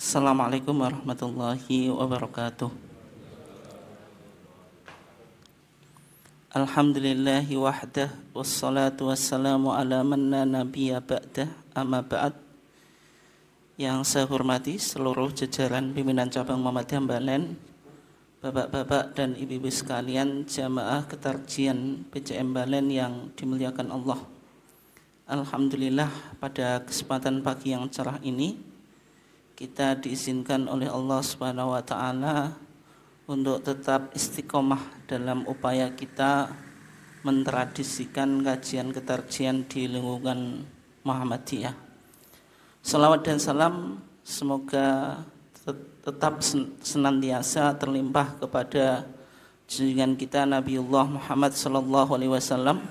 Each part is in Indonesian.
Assalamualaikum warahmatullahi wabarakatuh. Alhamdulillahi wahdah, wassalatu wassalamu ala man la nabiyya ba'dah, amma ba'd. Yang saya hormati seluruh jajaran pimpinan cabang Muhammadiyah Balen, bapak-bapak dan ibu-ibu sekalian, jamaah ketarjian PCM Balen yang dimuliakan Allah. Alhamdulillah, pada kesempatan pagi yang cerah ini kita diizinkan oleh Allah Subhanahu wa taala untuk tetap istiqomah dalam upaya kita mentradisikan kajian ketarjian di lingkungan Muhammadiyah. Salawat dan salam semoga tetap senantiasa terlimpah kepada junjungan kita Nabiullah Muhammad sallallahu alaihi wasallam,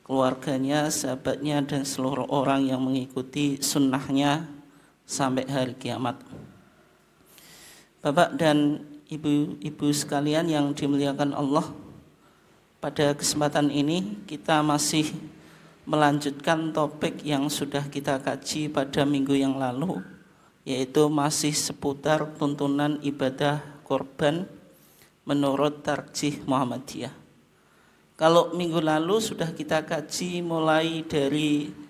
keluarganya, sahabatnya, dan seluruh orang yang mengikuti sunnahnya sampai hari kiamat. Bapak dan ibu-ibu sekalian yang dimuliakan Allah, pada kesempatan ini kita masih melanjutkan topik yang sudah kita kaji pada minggu yang lalu, yaitu masih seputar tuntunan ibadah korban menurut tarjih Muhammadiyah. Kalau minggu lalu sudah kita kaji mulai dari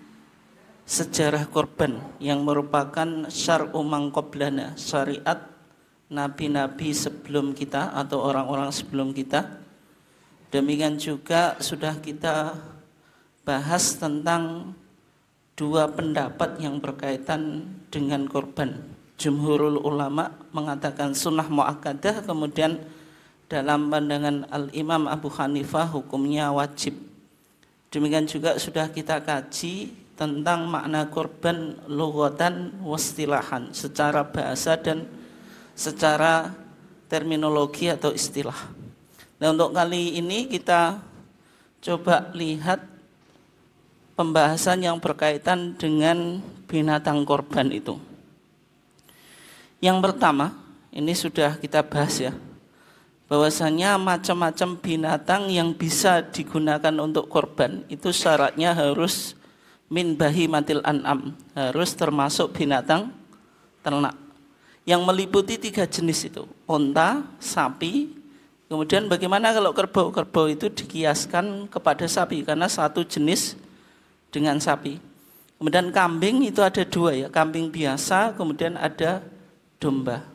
sejarah korban yang merupakan syar'u man qablana, syariat nabi-nabi sebelum kita atau orang-orang sebelum kita. Demikian juga sudah kita bahas tentang dua pendapat yang berkaitan dengan korban. Jumhurul ulama mengatakan sunnah muakkadah, kemudian dalam pandangan Al-Imam Abu Hanifah hukumnya wajib. Demikian juga sudah kita kaji tentang makna korban lughatan wastilahan, secara bahasa dan secara terminologi atau istilah. Nah, untuk kali ini kita coba lihat pembahasan yang berkaitan dengan binatang korban itu. Yang pertama, ini sudah kita bahas ya, bahwasanya macam-macam binatang yang bisa digunakan untuk korban itu syaratnya harus min bahimatil an'am, harus termasuk binatang ternak yang meliputi 3 jenis itu, unta, sapi. Kemudian bagaimana kalau kerbau? Kerbau itu dikiaskan kepada sapi karena satu jenis dengan sapi. Kemudian kambing itu ada 2 ya, kambing biasa, kemudian ada domba.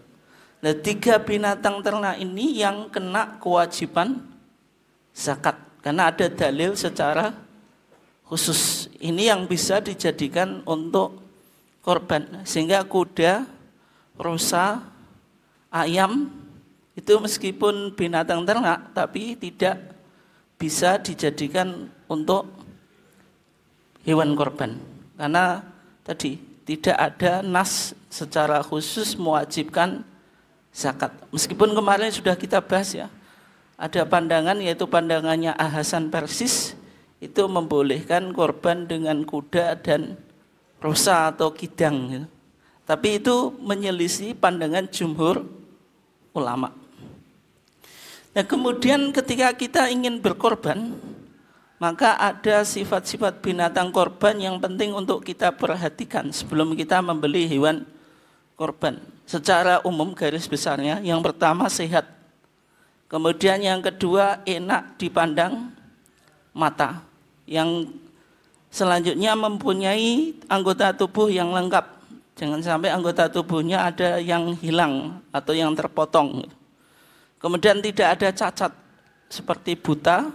Nah, 3 binatang ternak ini yang kena kewajiban zakat karena ada dalil secara khusus. Ini yang bisa dijadikan untuk korban, sehingga kuda, rusa, ayam itu meskipun binatang ternak tapi tidak bisa dijadikan untuk hewan korban karena tadi tidak ada nas secara khusus mewajibkan zakat. Meskipun kemarin sudah kita bahas ya, ada pandangan yaitu pandangannya Hasan Persis, itu membolehkan korban dengan kuda dan rusa atau kidang gitu. Tapi itu menyelisih pandangan jumhur ulama. Nah, kemudian ketika kita ingin berkorban, maka ada sifat-sifat binatang korban yang penting untuk kita perhatikan sebelum kita membeli hewan korban. Secara umum garis besarnya, yang pertama sehat. Kemudian yang kedua enak dipandang mata. Yang selanjutnya mempunyai anggota tubuh yang lengkap. Jangan sampai anggota tubuhnya ada yang hilang atau yang terpotong. Kemudian tidak ada cacat seperti buta,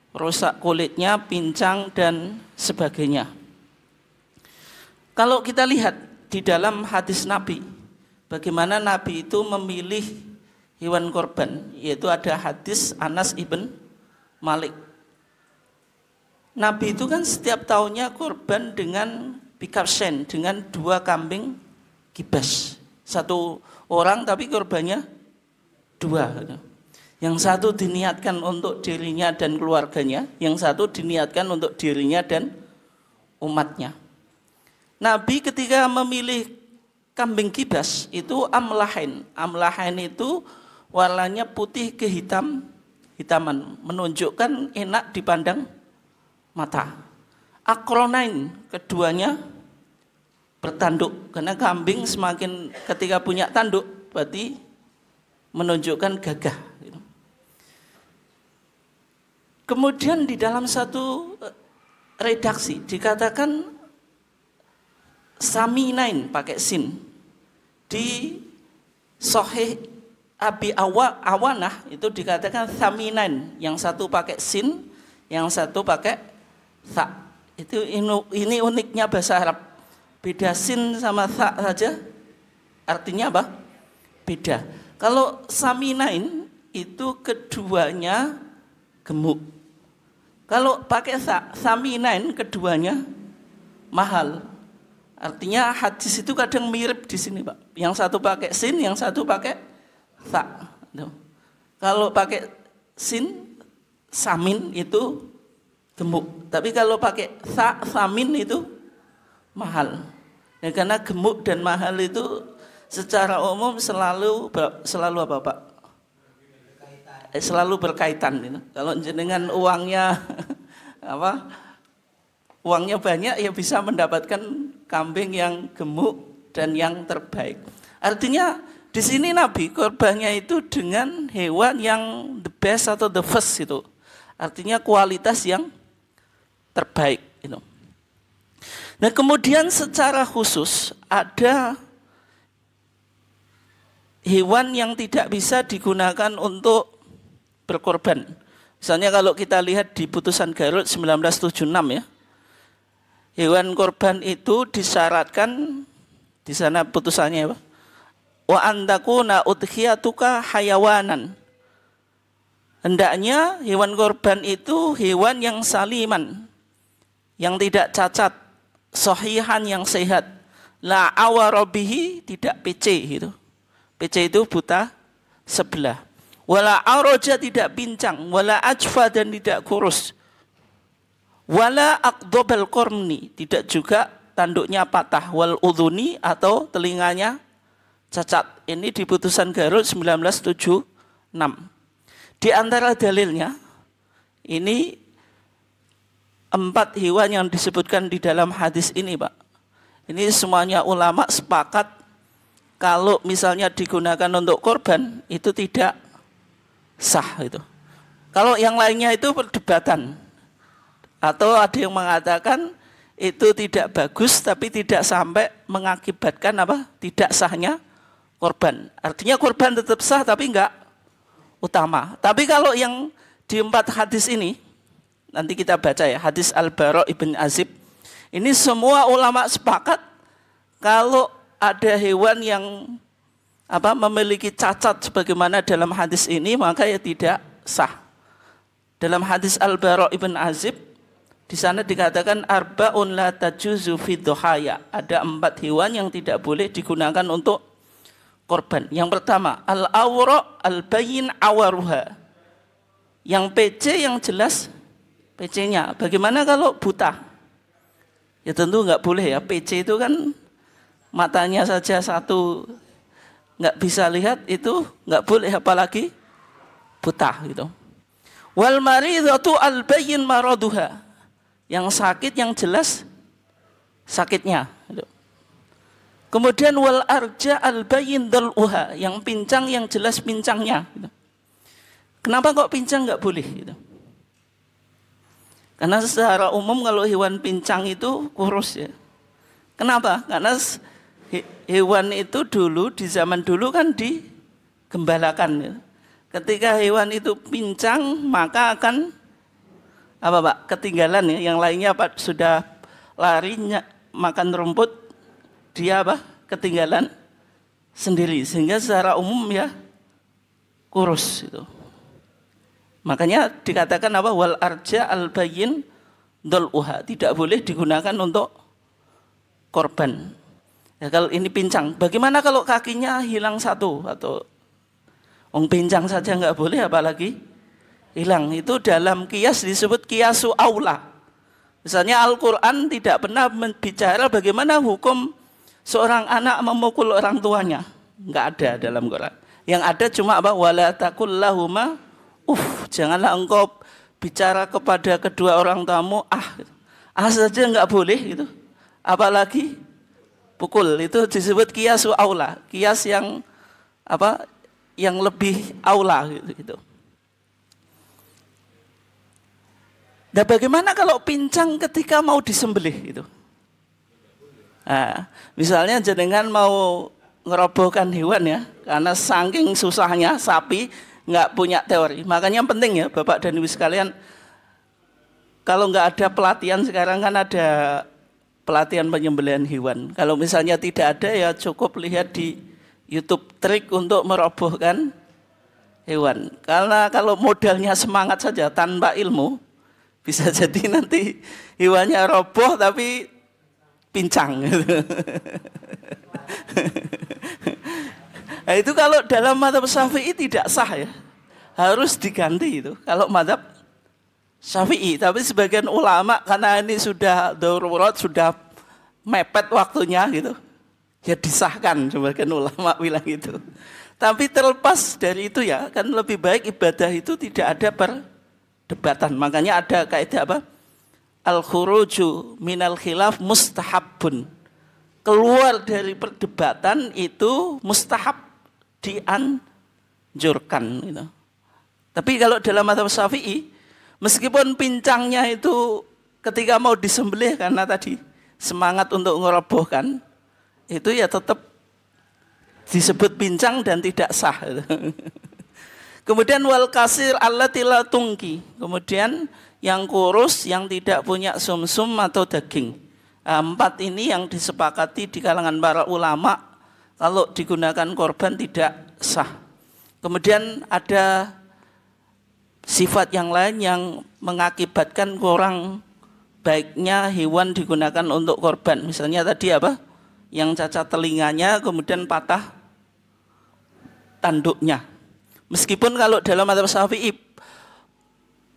rusak kulitnya, pincang, dan sebagainya. Kalau kita lihat di dalam hadis Nabi, bagaimana Nabi itu memilih hewan korban, yaitu ada hadis Anas ibn Malik. Nabi itu kan setiap tahunnya korban dengan bikabsen, dengan 2 kambing kibas. 1 orang tapi korbannya 2. Yang satu diniatkan untuk dirinya dan keluarganya, yang satu diniatkan untuk dirinya dan umatnya. Nabi ketika memilih kambing kibas itu amlahin. Amlahin itu warnanya putih ke hitaman, menunjukkan enak dipandang mata. Akronain, keduanya bertanduk, karena kambing semakin ketika punya tanduk berarti menunjukkan gagah. Kemudian di dalam satu redaksi dikatakan saminain pakai sin. Di Sahih Abi Awanah itu dikatakan saminain, yang satu pakai sin, yang satu pakai tha. Itu ini uniknya bahasa Arab. Beda sin sama tha saja artinya apa? Beda. Kalau saminain itu keduanya gemuk. Kalau pakai saminain keduanya mahal. Artinya hadis itu kadang mirip di sini, Pak. Yang satu pakai sin, yang satu pakai tha. Kalau pakai sin, samin itu gemuk. Tapi kalau pakai tha, samin itu mahal. Ya, karena gemuk dan mahal itu secara umum selalu apa, Pak? Selalu berkaitan. Gitu. Kalau dengan uangnya uangnya banyak, ya bisa mendapatkan kambing yang gemuk dan yang terbaik. Artinya di sini Nabi korbannya itu dengan hewan yang the best atau the first itu. Artinya kualitas yang terbaik. Gitu. Nah kemudian secara khusus ada hewan yang tidak bisa digunakan untuk berkorban. Misalnya kalau kita lihat di putusan Garut 1976 ya. Hewan korban itu disyaratkan di sana putusannya apa? Wa antakuna udhiyatuka hayawanan. Hendaknya hewan korban itu hewan yang saliman, yang tidak cacat, sahihan yang sehat. La awarabihi, tidak PC gitu. PC itu buta sebelah. Wala aroja, tidak pincang, wala ajfa, dan tidak kurus. Wala aqdobal kormni, tidak juga tanduknya patah, wal udhuni, atau telinganya cacat. Ini di putusan Garut 1976. Di antara dalilnya, ini 4 hewan yang disebutkan di dalam hadis ini, Pak. Ini semuanya ulama sepakat kalau misalnya digunakan untuk korban itu tidak sah itu. Kalau yang lainnya itu perdebatan. Atau ada yang mengatakan itu tidak bagus tapi tidak sampai mengakibatkan apa? Tidak sahnya korban. Artinya korban tetap sah tapi enggak utama. Tapi kalau yang di 4 hadis ini, nanti kita baca ya, hadis Al-Bara ibn Azib. Ini semua ulama sepakat kalau ada hewan yang memiliki cacat sebagaimana dalam hadis ini, maka ya tidak sah. Dalam hadis Al-Bara ibn Azib, di sana dikatakan arba'un la tajuzu fi dhuhaya. Ada 4 hewan yang tidak boleh digunakan untuk korban. Yang pertama, al-awra al-bayin awaruha. Yang PC yang jelas PC-nya. Bagaimana kalau buta? Ya tentu enggak boleh ya. PC itu kan matanya saja satu nggak bisa lihat, itu nggak boleh, apalagi buta gitu. Wal maridatu al bayyin maraduha, yang sakit yang jelas sakitnya gitu. Kemudian wal arja al bayyin dal'uha, yang pincang yang jelas pincangnya gitu. Kenapa kok pincang nggak boleh gitu? Karena secara umum kalau hewan pincang itu kurus ya. Kenapa? Karena hewan itu dulu, di zaman dulu kan digembalakan ya. Ketika hewan itu pincang maka akan ketinggalan ya. Yang lainnya sudah larinya makan rumput, dia ketinggalan sendiri, sehingga secara umum ya kurus itu. Makanya dikatakan wal arja al bayyin dal'uha, tidak boleh digunakan untuk korban. Ya, kalau ini pincang, bagaimana kalau kakinya hilang satu atau pincang saja nggak boleh, apalagi hilang. Itu dalam kias disebut kiasu aula. Misalnya Al-Quran tidak pernah bicara bagaimana hukum seorang anak memukul orang tuanya, nggak ada dalam Quran. Yang ada cuma wala taqul lahuma janganlah engkau bicara kepada kedua orang tuamu saja nggak boleh gitu, apalagi pukul, itu disebut kiasu aula, kias yang apa? Yang lebih aula gitu. Nah, bagaimana kalau pincang ketika mau disembelih gitu? Nah, misalnya jenengan mau ngerobohkan hewan ya, karena saking susahnya sapi nggak punya teori. Makanya penting ya Bapak dan Ibu sekalian, kalau nggak ada pelatihan sekarang kan ada pelatihan penyembelihan hewan. Kalau misalnya tidak ada ya cukup lihat di YouTube trik untuk merobohkan hewan. Karena kalau modalnya semangat saja tanpa ilmu, bisa jadi nanti hewannya roboh tapi pincang. Nah, itu kalau dalam mazhab Syafi'i tidak sah ya, harus diganti itu. Kalau mazhab Syafi'i, tapi sebagian ulama karena ini sudah darurat, sudah mepet waktunya gitu, ya disahkan, sebagian ulama bilang itu. Tapi terlepas dari itu ya, kan lebih baik ibadah itu tidak ada perdebatan. Makanya ada kaidah apa? Al-khuruju minal khilaf mustahabun. Keluar dari perdebatan itu mustahab, dianjurkan gitu. Tapi kalau dalam mazhab Syafi'i, meskipun pincangnya itu ketika mau disembelih karena tadi semangat untuk ngerobohkan, itu ya tetap disebut pincang dan tidak sah. Kemudian wal kasir allati la tungki. Kemudian yang kurus yang tidak punya sumsum atau daging. 4 ini yang disepakati di kalangan para ulama kalau digunakan korban tidak sah. Kemudian ada sifat yang lain yang mengakibatkan kurang baiknya hewan digunakan untuk korban. Misalnya tadi apa? Yang cacat telinganya, kemudian patah tanduknya. Meskipun kalau dalam mazhab Syafi'i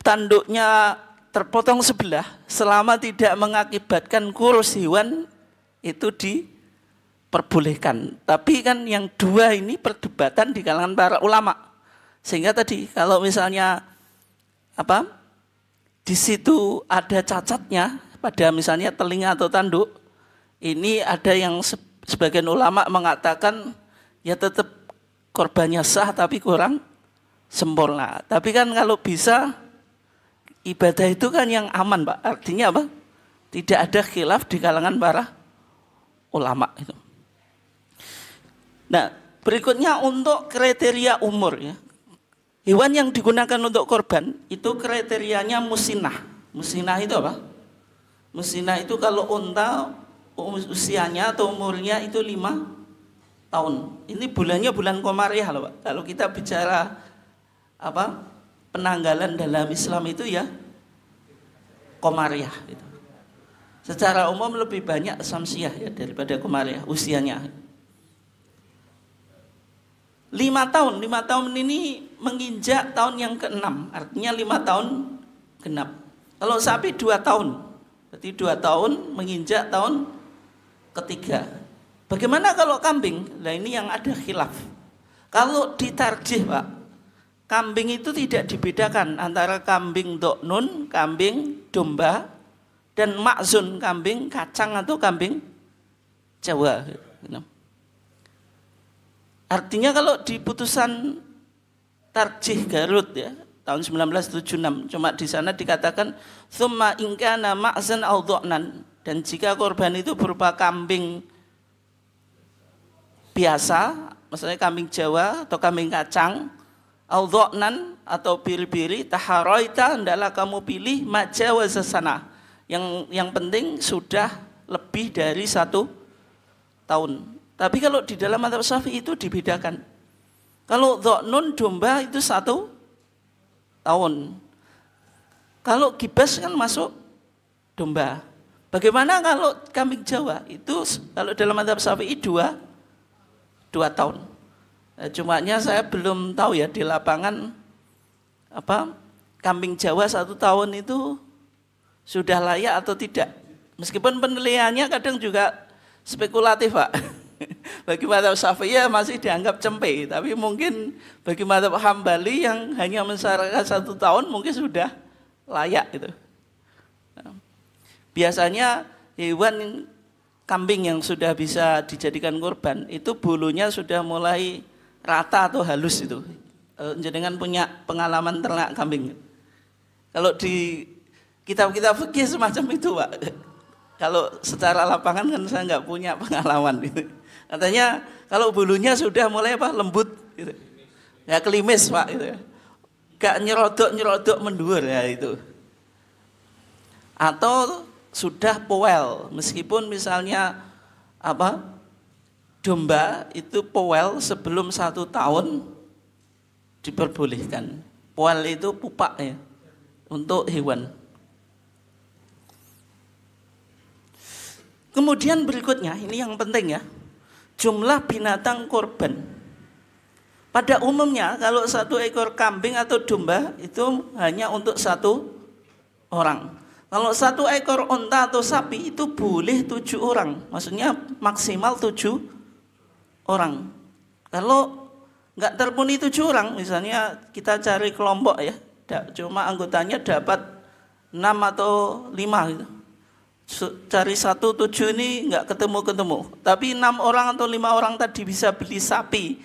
tanduknya terpotong sebelah, selama tidak mengakibatkan kurus hewan itu diperbolehkan. Tapi kan yang 2 ini perdebatan di kalangan para ulama. Sehingga tadi kalau misalnya apa? Di situ ada cacatnya pada misalnya telinga atau tanduk, ini ada yang sebagian ulama mengatakan ya tetap korbannya sah tapi kurang sempurna. Tapi kan kalau bisa ibadah itu kan yang aman, Pak. Artinya apa? Tidak ada khilaf di kalangan para ulama itu. Nah, berikutnya untuk kriteria umur ya. Hewan yang digunakan untuk korban itu kriterianya musinah. Musinah itu apa? Musinah itu kalau unta usianya atau umurnya itu 5 tahun. Ini bulannya bulan Komariah loh, Pak. Kalau kita bicara apa? Penanggalan dalam Islam itu ya Komariah gitu. Secara umum lebih banyak Samsiah ya daripada Komariah usianya. 5 tahun ini menginjak tahun yang ke-6, artinya 5 tahun genap. Kalau sapi 2 tahun, berarti 2 tahun menginjak tahun ketiga. Bagaimana kalau kambing? Nah ini yang ada khilaf. Kalau ditarjih Pak, kambing itu tidak dibedakan antara kambing doknun, kambing domba, dan makzun, kambing kacang atau kambing Jawa. Artinya kalau di putusan tarjih Garut ya tahun 1976, cuma di sana dikatakan tsumma in kana ma'zan aw dha'nan, dan jika korban itu berupa kambing biasa, maksudnya kambing Jawa atau kambing kacang, aw dha'nan atau biri-biri, taharaita, hendaklah kamu pilih majawaza sana. Yang penting sudah lebih dari 1 tahun. Tapi kalau di dalam mazhab Syafi'i itu dibedakan. Kalau dha'nun domba itu 1 tahun. Kalau gibas kan masuk domba. Bagaimana kalau kambing Jawa? Itu kalau dalam mazhab Syafi'i 2 tahun. Nah, cumanya saya belum tahu ya di lapangan apa kambing Jawa 1 tahun itu sudah layak atau tidak. Meskipun penilaiannya kadang juga spekulatif, Pak. Bagi mazhab Syafi'i masih dianggap cempe, tapi mungkin bagi mazhab Hambali yang hanya mensyaratkan 1 tahun mungkin sudah layak gitu. Biasanya hewan kambing yang sudah bisa dijadikan kurban itu bulunya sudah mulai rata atau halus itu. Jenengan punya pengalaman ternak kambing? Kalau di kitab-kitab fikih semacam itu, Pak. Kalau secara lapangan kan saya nggak punya pengalaman gitu. Katanya kalau bulunya sudah mulai lembut gitu. Ya kelimis, Pak gitu. Gak nyerodok mendur ya itu. Atau sudah powel, meskipun misalnya domba itu powel sebelum 1 tahun diperbolehkan. Powel itu pupak ya untuk hewan. Kemudian berikutnya, ini yang penting ya, jumlah binatang korban. Pada umumnya kalau 1 ekor kambing atau domba itu hanya untuk 1 orang. Kalau 1 ekor unta atau sapi itu boleh 7 orang, maksudnya maksimal 7 orang. Kalau nggak terpenuhi 7 orang, misalnya kita cari kelompok ya, cuma anggotanya dapat 6 atau 5 gitu. Cari 1, 7 ini nggak ketemu. Tapi 6 orang atau 5 orang tadi bisa beli sapi,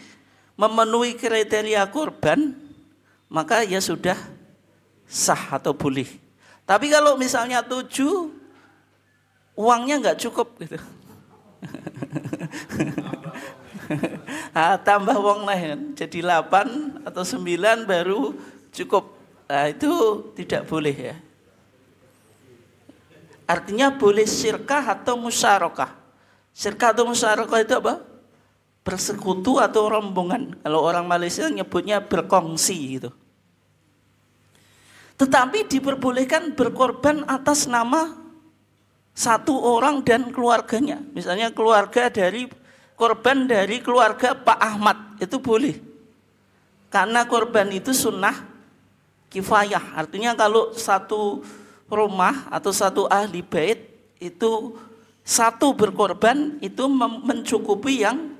memenuhi kriteria kurban, maka ya sudah sah atau boleh. Tapi kalau misalnya 7, uangnya nggak cukup gitu. Tambah uang lain, jadi 8 atau 9 baru cukup. Nah, itu tidak boleh ya. Artinya boleh syirkah atau musyarakah. Syirkah atau musyarakah itu apa? Bersekutu atau rombongan. Kalau orang Malaysia nyebutnya berkongsi gitu. Tetapi diperbolehkan berkorban atas nama 1 orang dan keluarganya. Misalnya korban dari keluarga Pak Ahmad, itu boleh. Karena korban itu sunnah kifayah. Artinya kalau 1 rumah atau 1 ahli bait itu 1 berkorban itu mencukupi yang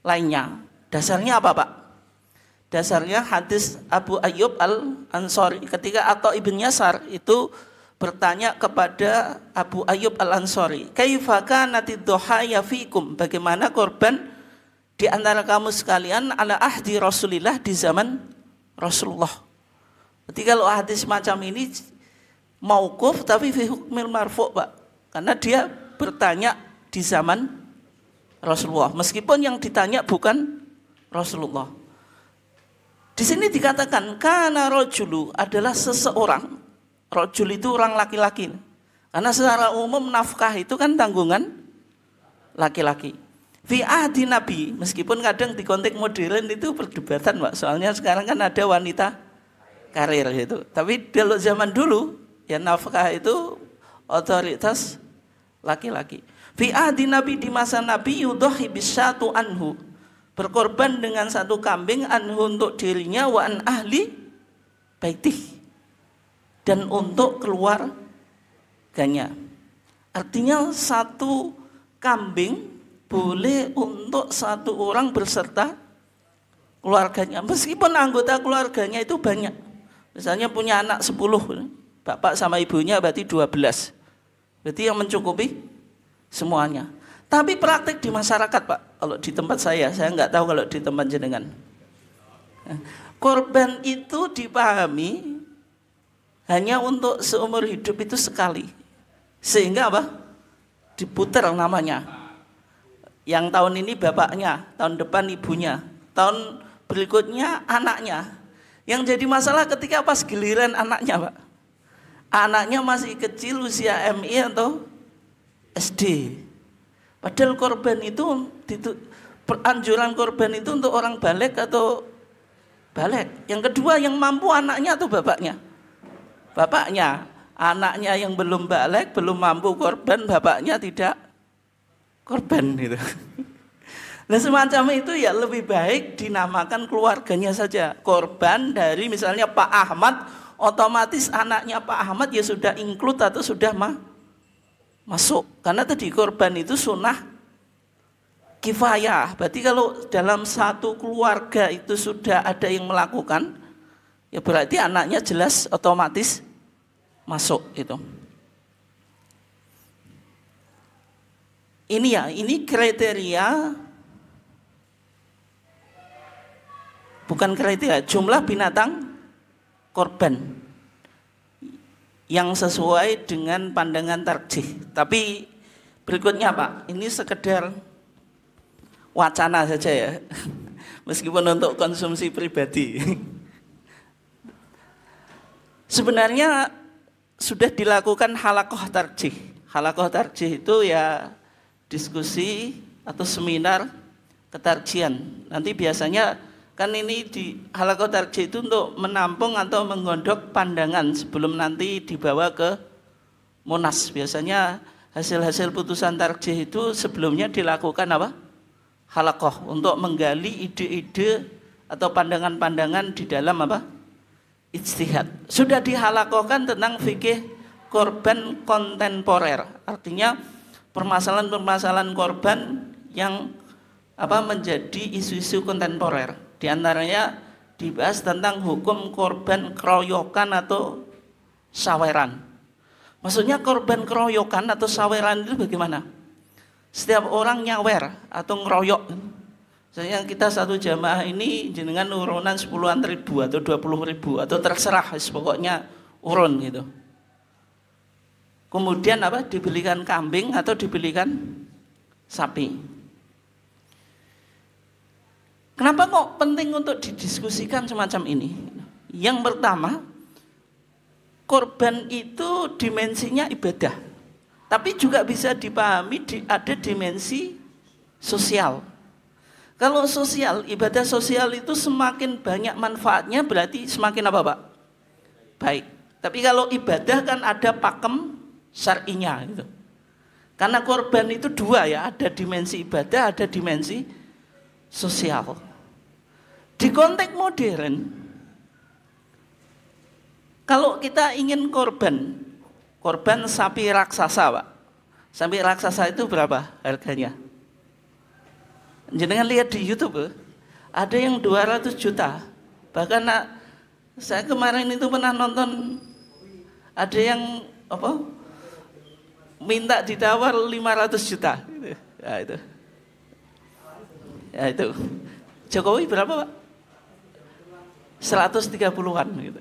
lainnya. Dasarnya apa, Pak? Dasarnya hadis Abu Ayyub Al-Ansari ketika Atha ibn Yasar itu bertanya kepada Abu Ayyub Al-Ansari, "Kaifa kanatid dhuhaya fikum?" Bagaimana korban di antara kamu sekalian ala ahdi Rasulillah, di zaman Rasulullah. Jadi kalau hadis macam ini mauquf tapi fi hukmil marfu', Pak. Karena dia bertanya di zaman Rasulullah, meskipun yang ditanya bukan Rasulullah. Di sini dikatakan kana rajulu adalah seseorang. Rajul itu orang laki-laki. Karena secara umum nafkah itu kan tanggungan laki-laki. Fi ahdi Nabi, meskipun kadang di konteks modern itu perdebatan, Pak. Soalnya sekarang kan ada wanita karir gitu. Tapi kalau zaman dulu ya nafkah itu otoritas laki-laki. Fi ahdi Nabi, di masa Nabi, yudhahi bisyatu anhu, berkorban dengan 1 kambing, anhu untuk dirinya, wa an ahli baitih, dan untuk keluarganya. Artinya 1 kambing boleh untuk 1 orang berserta keluarganya, meskipun anggota keluarganya itu banyak. Misalnya punya anak 10, bapak sama ibunya berarti 12. Berarti yang mencukupi semuanya. Tapi praktik di masyarakat, Pak, kalau di tempat saya nggak tahu kalau di tempat jenengan. Korban itu dipahami hanya untuk seumur hidup itu sekali. Sehingga apa? Diputar namanya. Yang tahun ini bapaknya, tahun depan ibunya, tahun berikutnya anaknya. Yang jadi masalah ketika pas giliran anaknya, Pak. Anaknya masih kecil, usia MI atau SD. Padahal korban itu, anjuran korban itu untuk orang balik atau balik. Yang kedua, yang mampu anaknya atau bapaknya? Bapaknya. Anaknya yang belum balik, belum mampu korban, bapaknya tidak korban gitu. Nah semacam itu ya lebih baik dinamakan keluarganya saja. Korban dari misalnya Pak Ahmad, otomatis anaknya Pak Ahmad ya sudah include atau sudah masuk. Karena tadi korban itu sunnah kifayah. Berarti kalau dalam 1 keluarga itu sudah ada yang melakukan, ya berarti anaknya jelas otomatis masuk itu. ini kriteria, bukan kriteria, jumlah binatang korban yang sesuai dengan pandangan tarjih. Tapi berikutnya Pak, ini sekedar wacana saja ya, meskipun untuk konsumsi pribadi. Sebenarnya sudah dilakukan halakoh tarjih. Halakoh tarjih itu ya diskusi atau seminar ketarjihan. Nanti biasanya kan ini di halakoh tarjih itu untuk menampung atau menggondok pandangan sebelum nanti dibawa ke Munas. Biasanya hasil-hasil putusan tarjih itu sebelumnya dilakukan apa? Halakoh untuk menggali ide-ide atau pandangan-pandangan di dalam apa? Ijtihad. Sudah dihalakohkan tentang fikih korban kontemporer. Artinya permasalahan-permasalahan korban yang apa menjadi isu-isu kontemporer. Di antaranya dibahas tentang hukum korban keroyokan atau saweran. Maksudnya korban keroyokan atau saweran itu bagaimana? Setiap orang nyawer atau ngeroyok. Misalnya kita satu jamaah ini jenengan urunan 10-an ribu atau 20 ribu atau terserah, pokoknya urun gitu. Kemudian apa? Dibelikan kambing atau dibelikan sapi. Kenapa kok penting untuk didiskusikan semacam ini? Yang pertama, korban itu dimensinya ibadah, tapi juga bisa dipahami ada dimensi sosial. Kalau sosial, ibadah sosial itu semakin banyak manfaatnya berarti semakin apa Pak? Baik. Tapi kalau ibadah kan ada pakem syar'inya gitu. Karena korban itu dua ya, ada dimensi ibadah, ada dimensi sosial. Di konteks modern, kalau kita ingin korban sapi raksasa Pak. Sapi raksasa itu berapa harganya? Jangan lihat di YouTube, ada yang 200 juta. Bahkan saya kemarin itu pernah nonton, ada yang apa? Minta ditawar 500 juta. Ya itu. Ya itu. Jokowi berapa, Pak? 130-an gitu.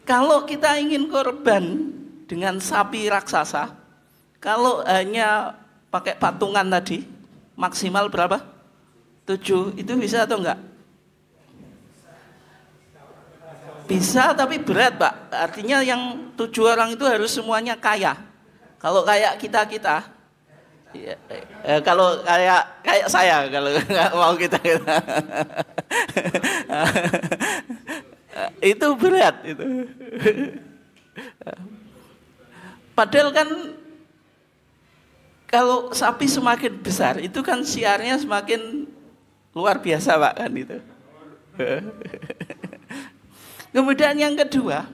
Kalau kita ingin korban dengan sapi raksasa, kalau hanya pakai patungan tadi, maksimal berapa? 7, itu bisa atau enggak? Bisa, tapi berat Pak. Artinya yang 7 orang itu harus semuanya kaya. Kalau kayak kita ya, kalau kayak saya, kalau nggak mau kita itu berat itu. Padahal kan kalau sapi semakin besar itu kan siarnya semakin luar biasa Pak kan itu. Kemudian yang kedua,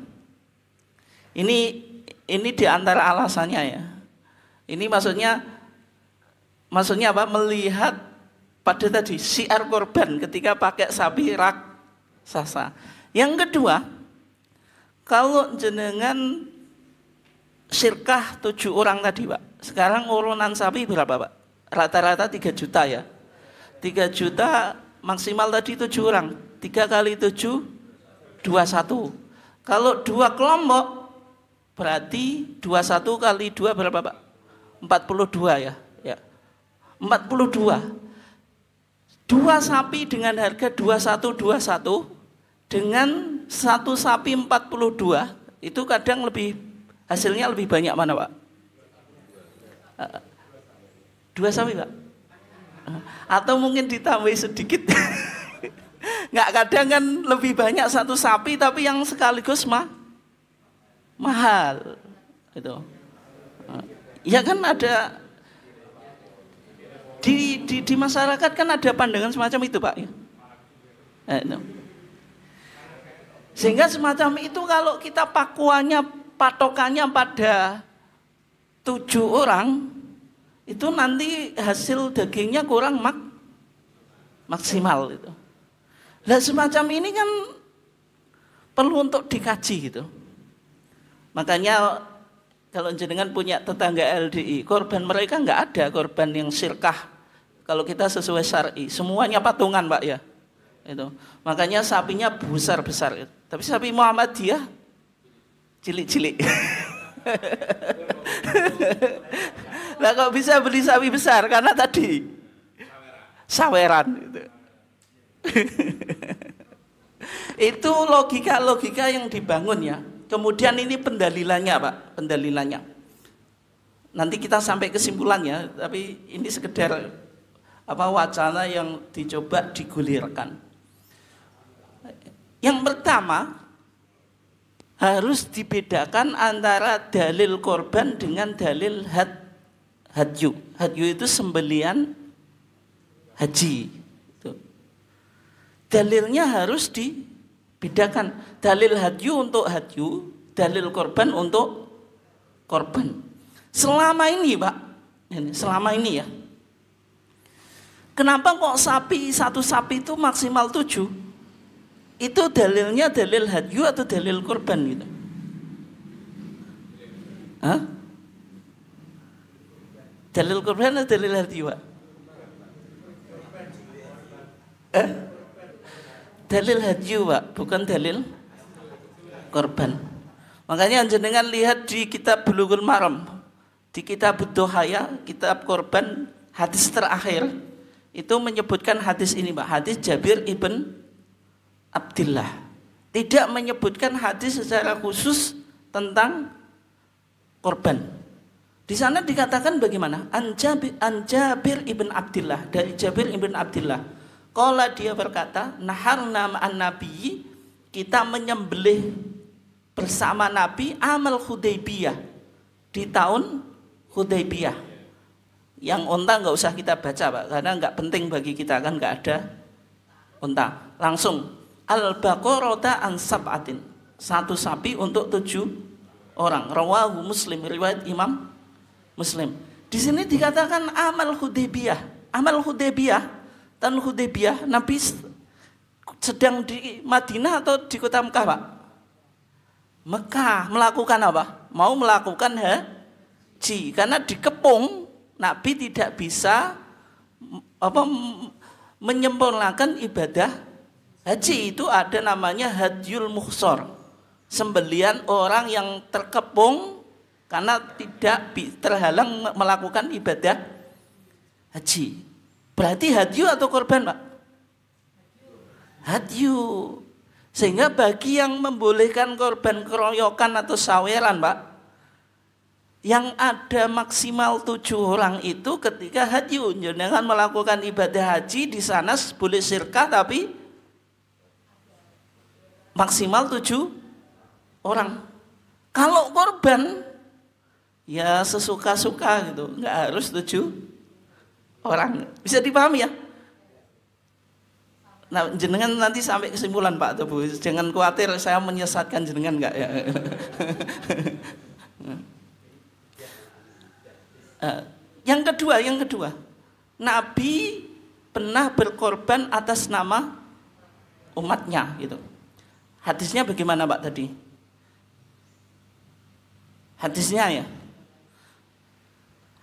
ini di antara alasannya ya. Ini maksudnya apa? Melihat pada tadi syiar korban ketika pakai sapi raksasa. Yang kedua, kalau jenengan sirkah 7 orang tadi Pak. Sekarang urunan sapi berapa Pak? Rata-rata 3 juta ya. 3 juta maksimal tadi 7 orang. 3 kali 7, 21. Kalau 2 kelompok berarti 21 kali 2 berapa Pak? 42 ya. 42. 2 sapi dengan harga 21 dengan 1 sapi 42 itu kadang hasilnya lebih banyak mana Pak? 2 sapi Pak? Atau mungkin ditambah sedikit. Nggak, kadang kan lebih banyak 1 sapi tapi yang sekaligus mahal itu. Ya kan ada di masyarakat kan ada pandangan semacam itu Pak ya. Sehingga semacam itu kalau kita patokannya pada 7 orang itu nanti hasil dagingnya kurang maksimal itu. Nah semacam ini kan perlu untuk dikaji gitu. Makanya Kalau jenengan punya tetangga LDI, korban mereka nggak ada korban yang syirkah. Kalau kita sesuai syar'i, semuanya patungan Pak ya. Itu. Makanya sapinya besar-besar. Tapi sapi Muhammadiyah cilik-cilik. Lah kok bisa beli sapi besar? Karena tadi saweran gitu. Itu logika-logika yang dibangun ya. Kemudian ini pendalilannya Pak, pendalilannya. Nanti kita sampai kesimpulannya, tapi ini sekedar wacana yang dicoba digulirkan. Yang pertama, harus dibedakan antara dalil korban dengan dalil hadyu. Hadyu itu sembelian haji. Dalilnya harus dibedakan. Dalil hadyu untuk hadyu, dalil korban untuk korban. Selama ini Pak, selama ini ya. Kenapa kok satu sapi itu maksimal 7? Itu dalilnya dalil hadyu atau dalil korban gitu? Hah? Dalil korban atau dalil hadyu Pak? Dalil hadyu Pak, bukan dalil korban. Makanya jenengan lihat di kitab Bulughul Maram, di kitab Duhaya, kitab korban, hadis terakhir itu menyebutkan hadis ini Pak, hadis Jabir ibn Abdillah. Tidak menyebutkan hadis secara khusus tentang korban. Di sana dikatakan bagaimana? An Jabir ibn Abdillah, dari Jabir ibn Abdillah. Qala dia berkata, naharna ma'an nabi, kita menyembelih bersama Nabi amal Hudaybiyah, di tahun Hudaybiyah. Yang unta nggak usah kita baca Pak, karena nggak penting bagi kita, kan nggak ada unta. Langsung al-baqarata an sab'atin, satu sapi untuk 7 orang. Rawahu Muslim, riwayat Imam Muslim. Di sini dikatakan amal Hudaybiyah. Amal Hudaybiyah, tahun Hudaybiyah, Nabi sedang di Madinah atau di kota Mekah Pak? Mekah. Melakukan apa? Mau melakukan haji, karena dikepung. Nabi tidak bisa menyempurnakan ibadah haji. Itu ada namanya hadyul muhsor, sembelian orang yang terkepung karena tidak terhalang melakukan ibadah haji. Berarti hadyu atau korban Pak? Hadyu. Sehingga bagi yang membolehkan korban keroyokan atau saweran Pak, yang ada maksimal 7 orang itu ketika hadyu, jangan melakukan ibadah haji di sana boleh syirkah tapi maksimal 7 orang. Kalau korban ya sesuka-suka gitu, nggak harus 7 orang. Bisa dipahami ya? Nah, jenengan nanti sampai kesimpulan Pak atau Bu, jangan khawatir saya menyesatkan jenengan enggak ya. Yang kedua, Nabi pernah berkorban atas nama umatnya gitu. Hadisnya bagaimana Pak tadi? Hadisnya ya.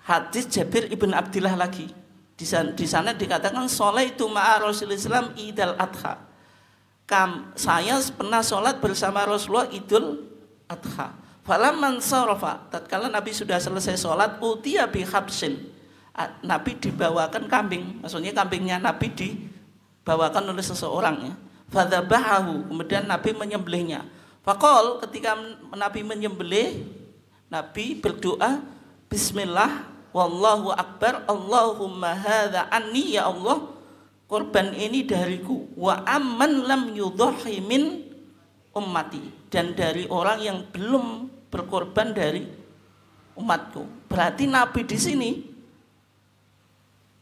Hadis Jabir ibn Abdillah lagi. Di sana dikatakan sholaitu ma'a Rasulullah SAW Idul Adha. Saya pernah sholat bersama Rasulullah Idul Adha. Falamman sarafa, tatkala Nabi sudah selesai sholat, utiya bi habsin, Nabi dibawakan kambing, maksudnya kambingnya Nabi dibawakan oleh seseorang ya. Fadzabahu, kemudian Nabi menyembelihnya. Faqol, ketika Nabi menyembelih, Nabi berdoa, Bismillah, wallahu akbar, Allahumma hadza anni, ya Allah, korban ini dariku, wa amman lam yudhahi min ummati, dan dari orang yang belum berkorban dari umatku. Berarti Nabi di sini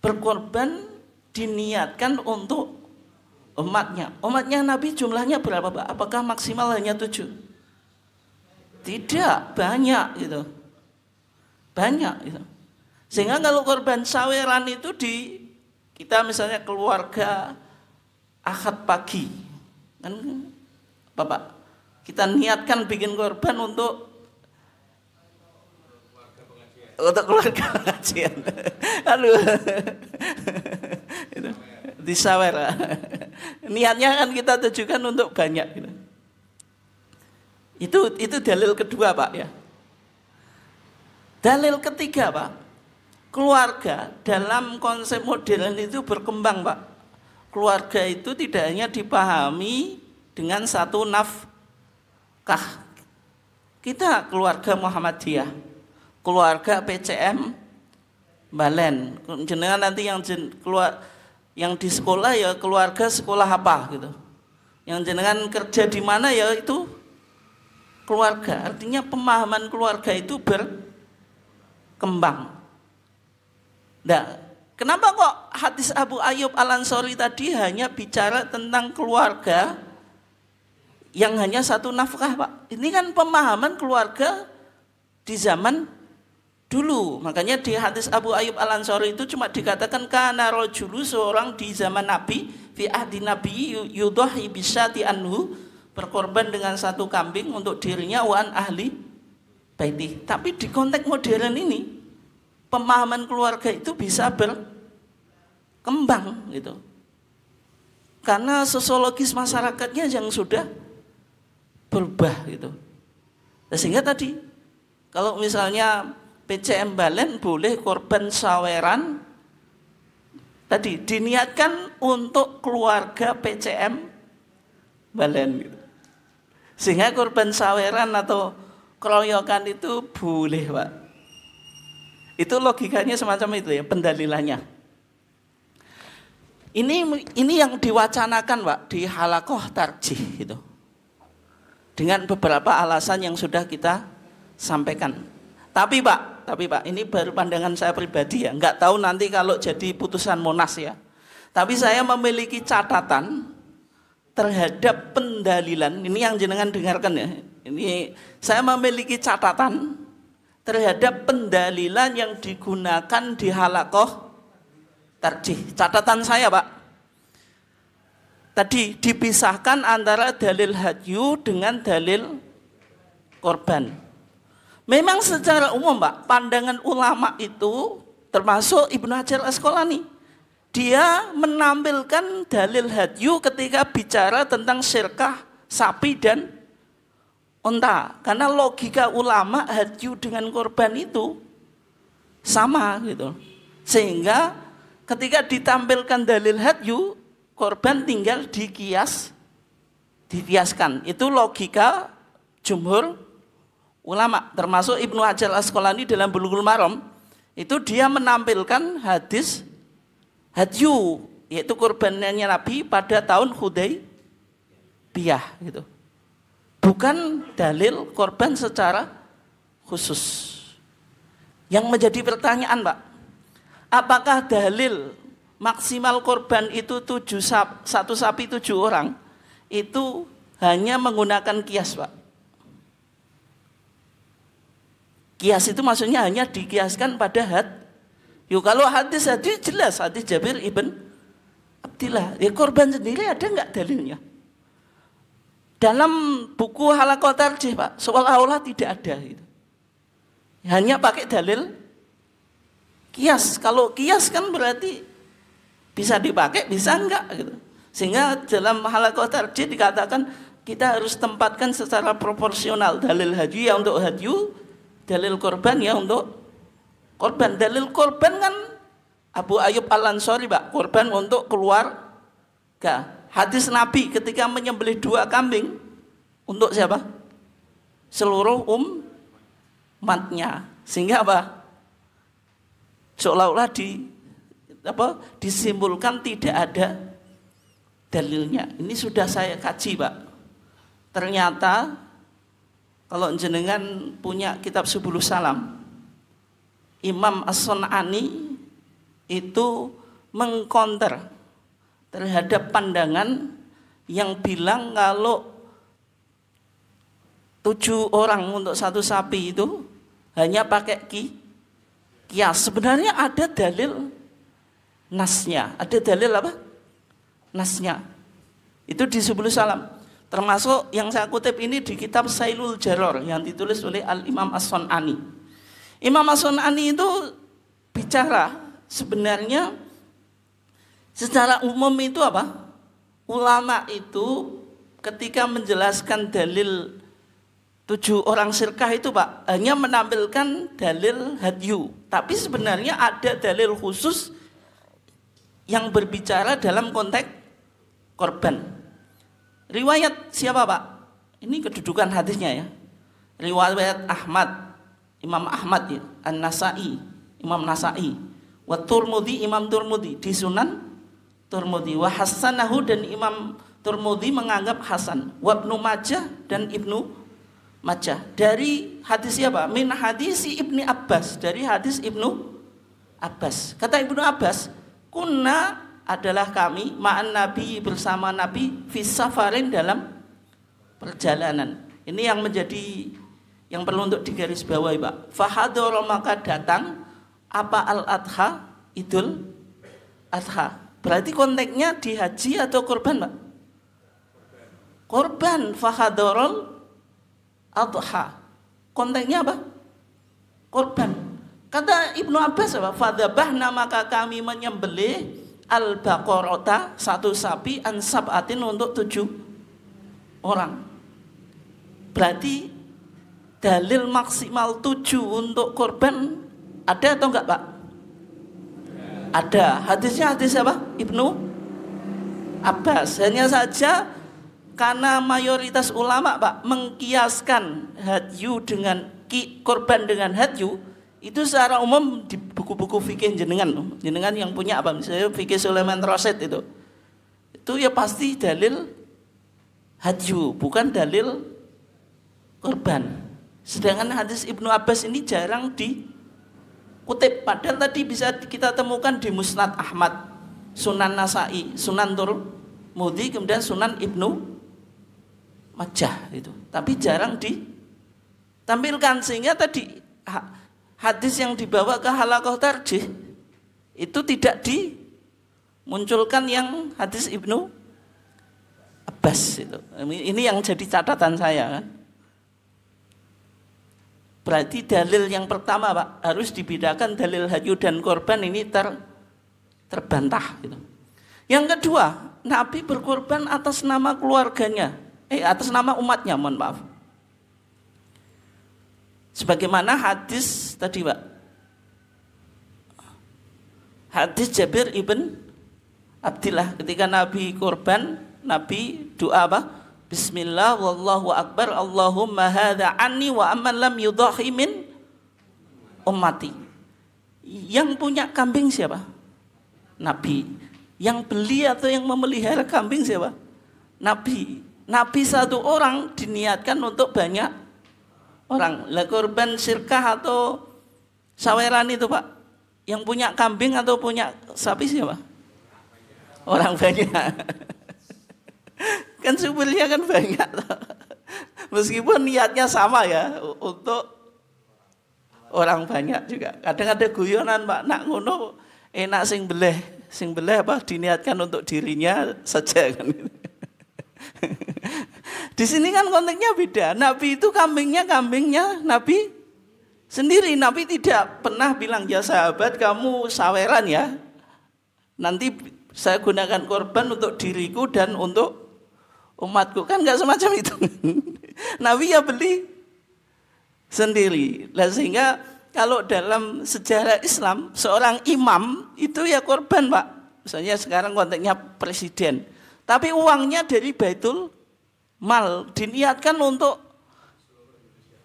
berkorban diniatkan untuk umatnya. Umatnya Nabi jumlahnya berapa Pak? Apakah maksimal hanya 7? Tidak, banyak gitu. Banyak gitu. Sehingga kalau korban saweran itu kita misalnya keluarga Ahad pagi, kan Bapak, kita niatkan bikin korban untuk Untuk keluarga pengajian. Aduh. Itu disawer. Niatnya kan kita tujukan untuk banyak gitu. Itu dalil kedua, Pak ya. Dalil ketiga, Pak. Keluarga dalam konsep modern itu berkembang, Pak. Keluarga itu tidak hanya dipahami dengan satu nafkah. Kita keluarga Muhammadiyah, keluarga PCM Balen. Jenengan nanti yang di sekolah ya keluarga sekolah apa gitu. Yang jenengan kerja di mana ya itu keluarga. Artinya pemahaman keluarga itu berkembang. Nah, kenapa kok hadis Abu Ayyub Al-Ansori tadi hanya bicara tentang keluarga yang hanya satu nafkah, Pak? Ini kan pemahaman keluarga di zaman dulu. Makanya di hadis Abu Ayyub Al-Ansori itu cuma dikatakan kana rajulu, seorang di zaman Nabi, fi ahdi Nabi yudhahi bisyati anhu, berkorban dengan satu kambing untuk dirinya wa an ahli baiti. Tapi di konteks modern ini pemahaman keluarga itu bisa berkembang gitu. Karena sosiologis masyarakatnya yang sudah berubah gitu. Sehingga tadi kalau misalnya PCM Balen boleh korban saweran, tadi diniatkan untuk keluarga PCM Balen gitu. Sehingga korban saweran atau keroyokan itu boleh, Pak. Itu logikanya semacam itu ya, pendalilannya. Ini yang diwacanakan, Pak, di halakoh tarjih gitu. Dengan beberapa alasan yang sudah kita sampaikan. Tapi Pak, ini baru pandangan saya pribadi ya. Enggak tahu nanti kalau jadi putusan Monas ya. Tapi saya memiliki catatan terhadap pendalilan. Ini yang jenengan dengarkan ya. Ini saya memiliki catatan terhadap pendalilan yang digunakan di halakoh tarjih. Catatan saya, Pak. Tadi dipisahkan antara dalil hadyu dengan dalil korban. Memang secara umum, Pak, pandangan ulama itu termasuk Ibnu Hajar Asqalani, dia menampilkan dalil hadyu ketika bicara tentang syirkah sapi dan unta. Karena logika ulama hadyu dengan korban itu sama gitu. Sehingga ketika ditampilkan dalil hadyu, korban tinggal dikiaskan. Itu logika jumhur ulama, termasuk Ibnu Hajar Asqalani dalam Bulughul Maram. Itu dia menampilkan hadis hadyu, yaitu korbannya Nabi pada tahun Hudaybiyah gitu. Bukan dalil korban secara khusus. Yang menjadi pertanyaan, Pak, apakah dalil maksimal korban itu satu sapi 7 orang itu hanya menggunakan kias, Pak? Kias itu maksudnya hanya dikiaskan pada hadyu. Kalau hadis hadyu jelas, hadis Jabir ibn Abdillah. Ya korban sendiri ada nggak dalilnya? Dalam buku halakoh tarjih, Pak, seolah-olah tidak ada gitu. Hanya pakai dalil kias. Kalau kias kan berarti bisa dipakai, bisa enggak gitu. Sehingga dalam halakoh tarjih dikatakan kita harus tempatkan secara proporsional. Dalil hadyu ya untuk hadyu, dalil korban ya untuk korban. Dalil korban kan Abu Ayyub Al-Ansori, Pak, korban untuk keluarga. Hadis Nabi ketika menyembelih 2 kambing untuk siapa? Seluruh umatnya. Sehingga apa? Seolah-olah disimpulkan tidak ada dalilnya. Ini sudah saya kaji, Pak. Ternyata kalau jenengan punya kitab Subulus Salam, Imam As-Sun'ani itu mengkonter terhadap pandangan yang bilang kalau 7 orang untuk satu sapi itu hanya pakai kias. Sebenarnya ada dalil nasnya. Ada dalil apa? Nasnya. Itu di Subulus Salam. Termasuk yang saya kutip ini di kitab Sailul Jaror yang ditulis oleh Al-Imam As-Sun'ani. Imam As-Sun'ani itu bicara sebenarnya secara umum itu apa? Ulama itu ketika menjelaskan dalil 7 orang sirkah itu Pak, hanya menampilkan dalil hadyu. Tapi sebenarnya ada dalil khusus yang berbicara dalam konteks korban. Riwayat siapa Pak? Ini kedudukan hadisnya ya. Riwayat Ahmad, Imam Ahmad ya, An-Nasai, Imam Nasai, wa Turmudi, Imam Turmudi di Sunan Turmudi, wa Hasanahu, dan Imam Turmudi menganggap hasan, wa Ibnu Majah dan Ibnu Majah. Dari hadis siapa? Min hadisi Ibni Abbas, dari hadis Ibnu Abbas. Kata Ibnu Abbas, kunna adalah kami ma'an Nabi, bersama Nabi, fisafarin, dalam perjalanan. Ini yang menjadi yang perlu untuk digarisbawahi Pak. Fahadoro, maka datang apa al-adha, Idul Adha. Berarti konteksnya di haji atau korban Pak? Korban. Fahadorol adha, konteksnya apa? Korban. Kata Ibnu Abbas apa? Fadzabahna, maka kami menyembelih al-baqarata, satu sapi, an sab'atin, untuk 7 orang. Berarti dalil maksimal 7 untuk korban ada atau enggak Pak? Ada. Hadisnya hadis apa? Ibnu Abbas. Hanya saja karena mayoritas ulama Pak mengkiaskan hadyu dengan korban dengan hadyu, itu secara umum di buku-buku fikih jenengan yang punya apa, misalnya fikih Sulaiman Rasyid itu ya pasti dalil hadyu, bukan dalil korban. Sedangkan hadis Ibnu Abbas ini jarang dikutip, padahal tadi bisa kita temukan di Musnad Ahmad, Sunan Nasai, Sunan Turmudi, kemudian Sunan Ibnu Majah itu. Tapi jarang ditampilkan, sehingga tadi hadis yang dibawa ke halaqah tarjih itu tidak dimunculkan yang hadis Ibnu Abbas itu. Ini yang jadi catatan saya kan. Berarti dalil yang pertama Pak harus dibedakan, dalil hadyu dan korban ini terbantah gitu. Yang kedua, Nabi berkorban atas nama keluarganya, atas nama umatnya, mohon maaf. Sebagaimana hadis tadi Pak, hadis Jabir ibn Abdillah, ketika Nabi korban, Nabi doa apa? Bismillah wallahu akbar, Allahumma hadza anni wa amman lam yudhahi min ummati. Yang punya kambing siapa? Nabi. Yang beli atau yang memelihara kambing siapa? Nabi. Nabi satu orang diniatkan untuk banyak orang. Lah korban sirkah atau saweran itu Pak, yang punya kambing atau punya sapi siapa? Orang banyak. Kan sumbernya kan banyak. Meskipun niatnya sama ya, untuk orang banyak juga. Kadang ada guyonan Pak, nak ngono enak sing beleh apa diniatkan untuk dirinya saja kan. Di sini kan konteksnya beda. Nabi itu kambingnya Nabi sendiri. Nabi tidak pernah bilang, ya sahabat kamu saweran ya, nanti saya gunakan korban untuk diriku dan untuk umatku, kan nggak semacam itu. Nabi ya beli sendiri. Lah sehingga kalau dalam sejarah Islam seorang imam itu ya korban Pak. Misalnya sekarang konteksnya presiden, tapi uangnya dari Baitul Mal diniatkan untuk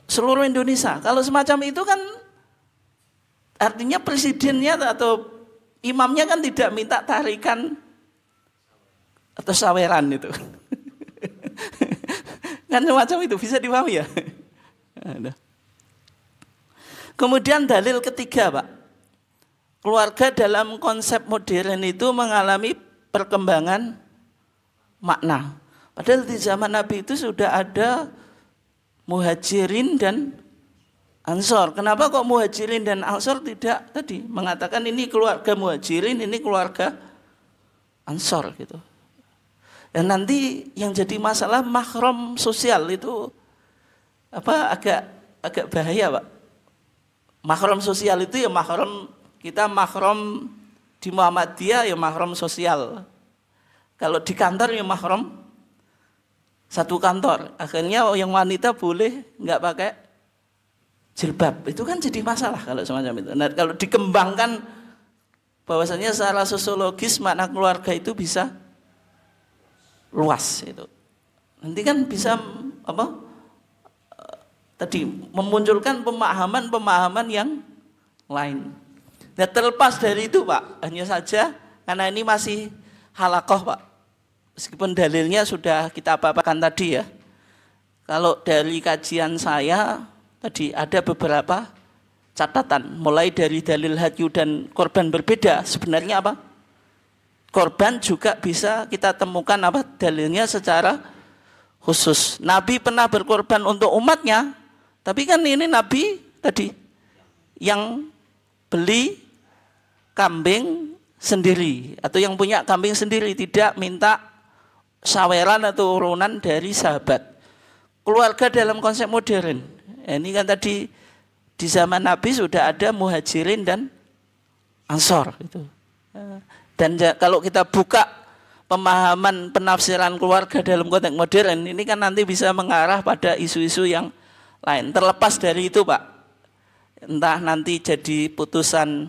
seluruh Indonesia. Kalau semacam itu kan artinya presidennya atau imamnya kan tidak minta tarikan atau saweran itu. Kan semacam itu, bisa dipahami ya. Kemudian dalil ketiga Pak, keluarga dalam konsep modern itu mengalami perkembangan makna. Padahal di zaman Nabi itu sudah ada muhajirin dan ansor. Kenapa kok muhajirin dan ansor tidak tadi mengatakan ini keluarga muhajirin, ini keluarga ansor gitu. Dan nanti yang jadi masalah mahram sosial itu agak bahaya Pak. Mahram sosial itu ya mahram, kita mahram di Muhammadiyah ya mahram sosial. Kalau di kantor ya mahram satu kantor. Akhirnya yang wanita boleh nggak pakai jilbab. Itu kan jadi masalah kalau semacam itu. Nah, kalau dikembangkan bahwasanya secara sosiologis makna keluarga itu bisa luas itu. Nanti kan bisa tadi memunculkan pemahaman-pemahaman yang lain. Nah, terlepas dari itu Pak, hanya saja karena ini masih halaqah Pak. Meskipun dalilnya sudah kita apa-apakan tadi ya. Kalau dari kajian saya tadi ada beberapa catatan, mulai dari dalil hadyu dan korban berbeda. Sebenarnya apa? Korban juga bisa kita temukan apa dalilnya secara khusus. Nabi pernah berkorban untuk umatnya. Tapi kan ini Nabi tadi yang beli kambing sendiri atau yang punya kambing sendiri, tidak minta saweran atau urunan dari sahabat. Keluarga dalam konsep modern. Ini kan tadi di zaman Nabi sudah ada muhajirin dan ansor itu. Dan kalau kita buka pemahaman penafsiran keluarga dalam konteks modern, ini kan nanti bisa mengarah pada isu-isu yang lain. Terlepas dari itu Pak, entah nanti jadi putusan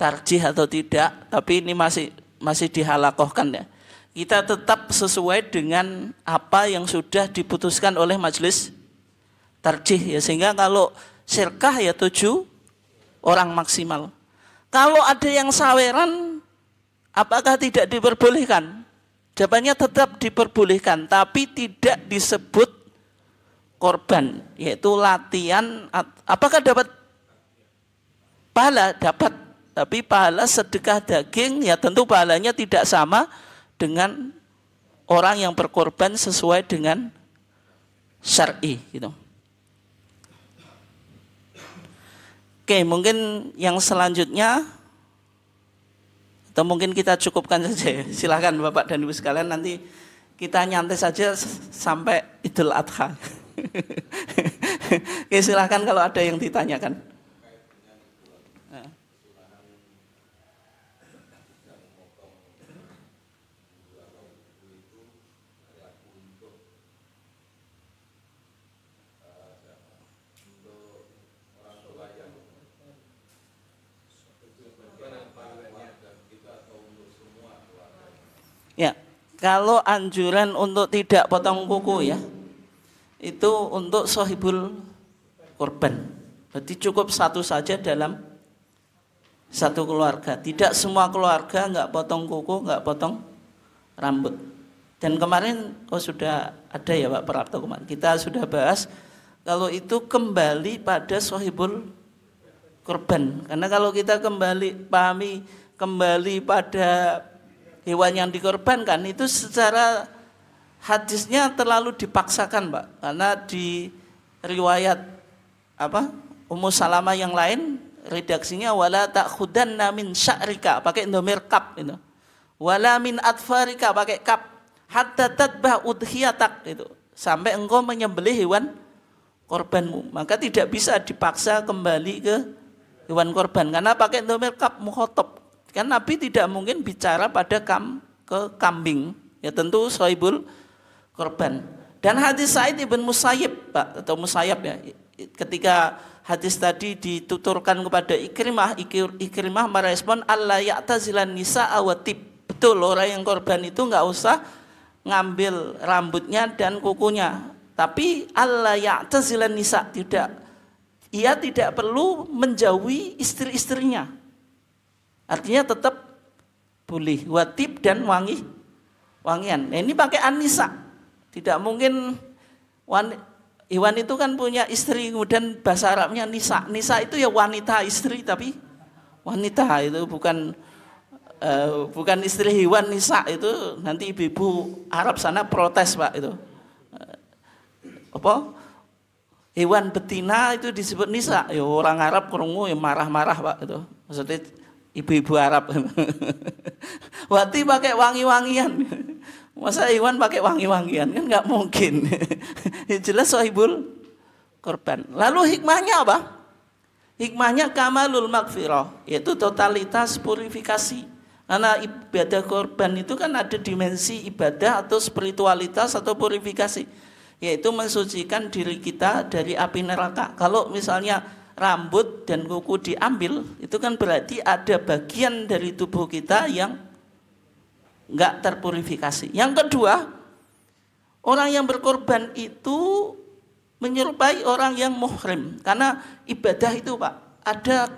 tarjih atau tidak, tapi ini masih dihalakohkan ya. Kita tetap sesuai dengan apa yang sudah diputuskan oleh majelis tarjih ya, sehingga kalau syirkah ya 7 orang maksimal. Kalau ada yang saweran, apakah tidak diperbolehkan? Jawabannya tetap diperbolehkan, tapi tidak disebut korban, yaitu latihan. Apakah dapat pahala? Dapat, tapi pahala sedekah daging ya tentu pahalanya tidak sama dengan orang yang berkorban sesuai dengan syar'i gitu. Oke, mungkin yang selanjutnya atau mungkin kita cukupkan saja. Silahkan Bapak dan Ibu sekalian, nanti kita nyantai saja sampai Idul Adha. Oke, silahkan kalau ada yang ditanyakan. Ya, kalau anjuran untuk tidak potong kuku ya, itu untuk sohibul korban. Berarti cukup satu saja dalam satu keluarga. Tidak semua keluarga nggak potong kuku, nggak potong rambut. Dan kemarin sudah ada ya Pak Prapto kemarin. Kita sudah bahas kalau itu kembali pada sohibul korban. Karena kalau kita pahami kembali pada hewan yang dikorbankan itu secara hadisnya terlalu dipaksakan Pak, karena di riwayat Ummu Salamah yang lain redaksinya wala ta'khudanna min sya'rika pakai dhamir kaf itu, wala min adfarika pakai kaf, hatta tadbah udhiyatak itu, sampai engkau menyembelih hewan korbanmu. Maka tidak bisa dipaksa kembali ke hewan korban karena pakai dhamir kaf mukhatab. Kan Nabi tidak mungkin bicara pada ke kambing, ya tentu sohibul korban. Dan hadis Sa'id ibn Musayyib Pak, atau Musayyab ya, ketika hadis tadi dituturkan kepada Ikrimah merespon Allah ya'tazilan nisa awatib. Betul, orang yang korban itu nggak usah ngambil rambutnya dan kukunya, tapi Allah ya'tazilan nisa, ia tidak perlu menjauhi istri-istrinya. Artinya tetap boleh watib dan wangian. Nah, ini pakai an-nisa. Tidak mungkin hewan itu kan punya istri, kemudian bahasa Arabnya nisa. Nisa itu ya wanita istri, tapi wanita itu bukan istri hewan. Nisa itu nanti ibu-ibu Arab sana protes Pak itu. Hewan betina itu disebut nisa. Ya orang Arab krungu ya marah-marah Pak itu. Maksudnya ibu-ibu Arab. Wati pakai wangi-wangian. Masa hewan pakai wangi-wangian? Kan nggak mungkin. Jelas sohibul korban. Lalu hikmahnya apa? Hikmahnya kamalul maghfirah, yaitu totalitas purifikasi. Karena ibadah korban itu kan ada dimensi ibadah atau spiritualitas atau purifikasi, yaitu mensucikan diri kita dari api neraka. Kalau misalnya rambut dan kuku diambil, itu kan berarti ada bagian dari tubuh kita yang enggak terpurifikasi. Yang kedua, orang yang berkorban itu menyerupai orang yang muhrim. Karena ibadah itu Pak, ada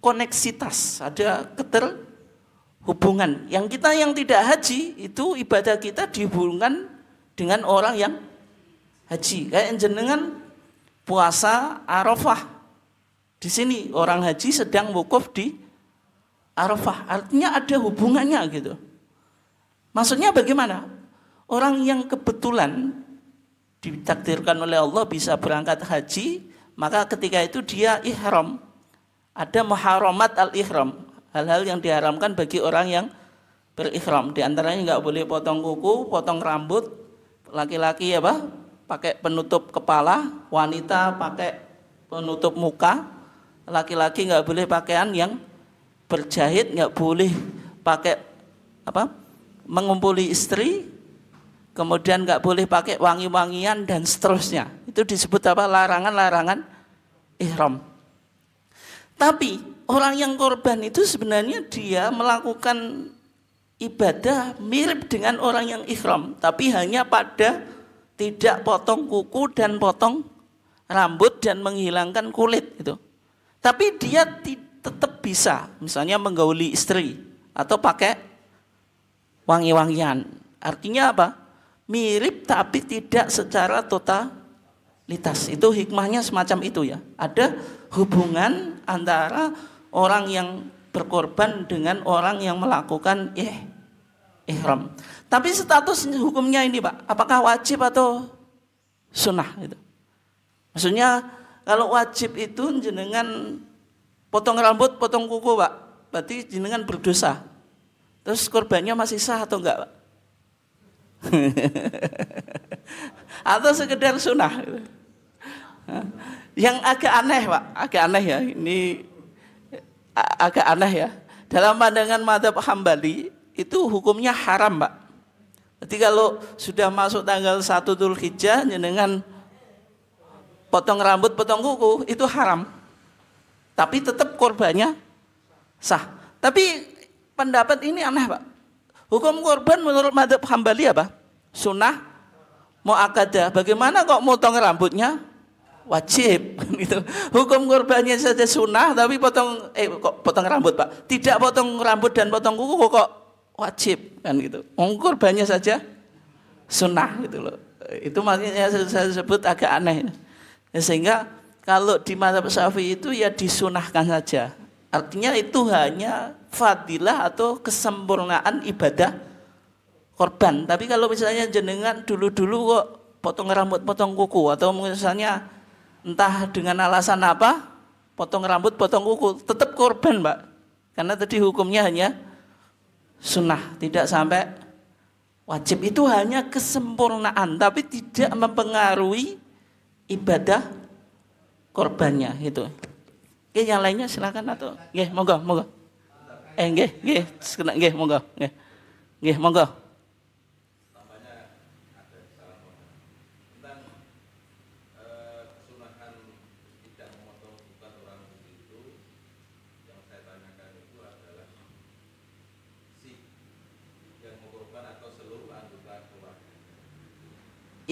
koneksitas, ada keterhubungan. Yang kita yang tidak haji, itu ibadah kita dihubungkan dengan orang yang haji. Kayak jenengan puasa Arafah. Di sini orang haji sedang wukuf di Arafah. Artinya ada hubungannya gitu. Maksudnya bagaimana? Orang yang kebetulan ditakdirkan oleh Allah bisa berangkat haji, maka ketika itu dia ihram. Ada muharramat al-ihram, hal-hal yang diharamkan bagi orang yang berihram. Di antaranya nggak boleh potong kuku, potong rambut. Laki-laki pakai penutup kepala, wanita pakai penutup muka. Laki-laki nggak boleh pakaian yang berjahit, nggak boleh pakai mengumpuli istri. Kemudian nggak boleh pakai wangi-wangian dan seterusnya. Itu disebut larangan-larangan ihram. Tapi orang yang korban itu sebenarnya dia melakukan ibadah mirip dengan orang yang ihram, tapi hanya pada tidak potong kuku dan potong rambut dan menghilangkan kulit itu. Tapi dia tetap bisa, misalnya menggauli istri atau pakai wangi-wangian. Artinya apa? Mirip tapi tidak secara totalitas. Itu hikmahnya semacam itu ya. Ada hubungan antara orang yang berkorban dengan orang yang melakukan ihram. Tapi status hukumnya ini Pak, apakah wajib atau sunnah itu? Maksudnya kalau wajib itu jenengan potong rambut, potong kuku Pak, berarti jenengan berdosa. Terus korbannya masih sah atau enggak Pak? Atau sekedar sunnah. Yang agak aneh Pak, agak aneh ya, ini agak aneh ya. Dalam pandangan mazhab Hambali itu hukumnya haram Pak. Jadi kalau sudah masuk tanggal 1 Dzulhijjah jenengan potong rambut, potong kuku itu haram. Tapi tetap korbannya sah. Tapi pendapat ini aneh Pak. Hukum korban menurut mazhab Hambali apa? Sunnah muakkadah. Bagaimana kok motong rambutnya? Wajib gitu. Hukum korbannya saja sunnah, tapi kok potong rambut Pak? Tidak potong rambut dan potong kuku kok wajib kan gitu. Korbannya saja sunnah gitu loh. Itu makanya saya sebut agak aneh. Sehingga kalau di mazhab Syafi'i itu ya disunahkan saja. Artinya itu hanya fadilah atau kesempurnaan ibadah korban. Tapi kalau misalnya jenengan dulu-dulu kok potong rambut, potong kuku, atau misalnya entah dengan alasan apa, potong rambut, potong kuku, tetap korban Mbak. Karena tadi hukumnya hanya sunnah, tidak sampai wajib. Itu hanya kesempurnaan, tapi tidak mempengaruhi ibadah korbannya itu. Oke, yang lainnya silakan atau nggih monggo. Nggih monggo. Nggih monggo.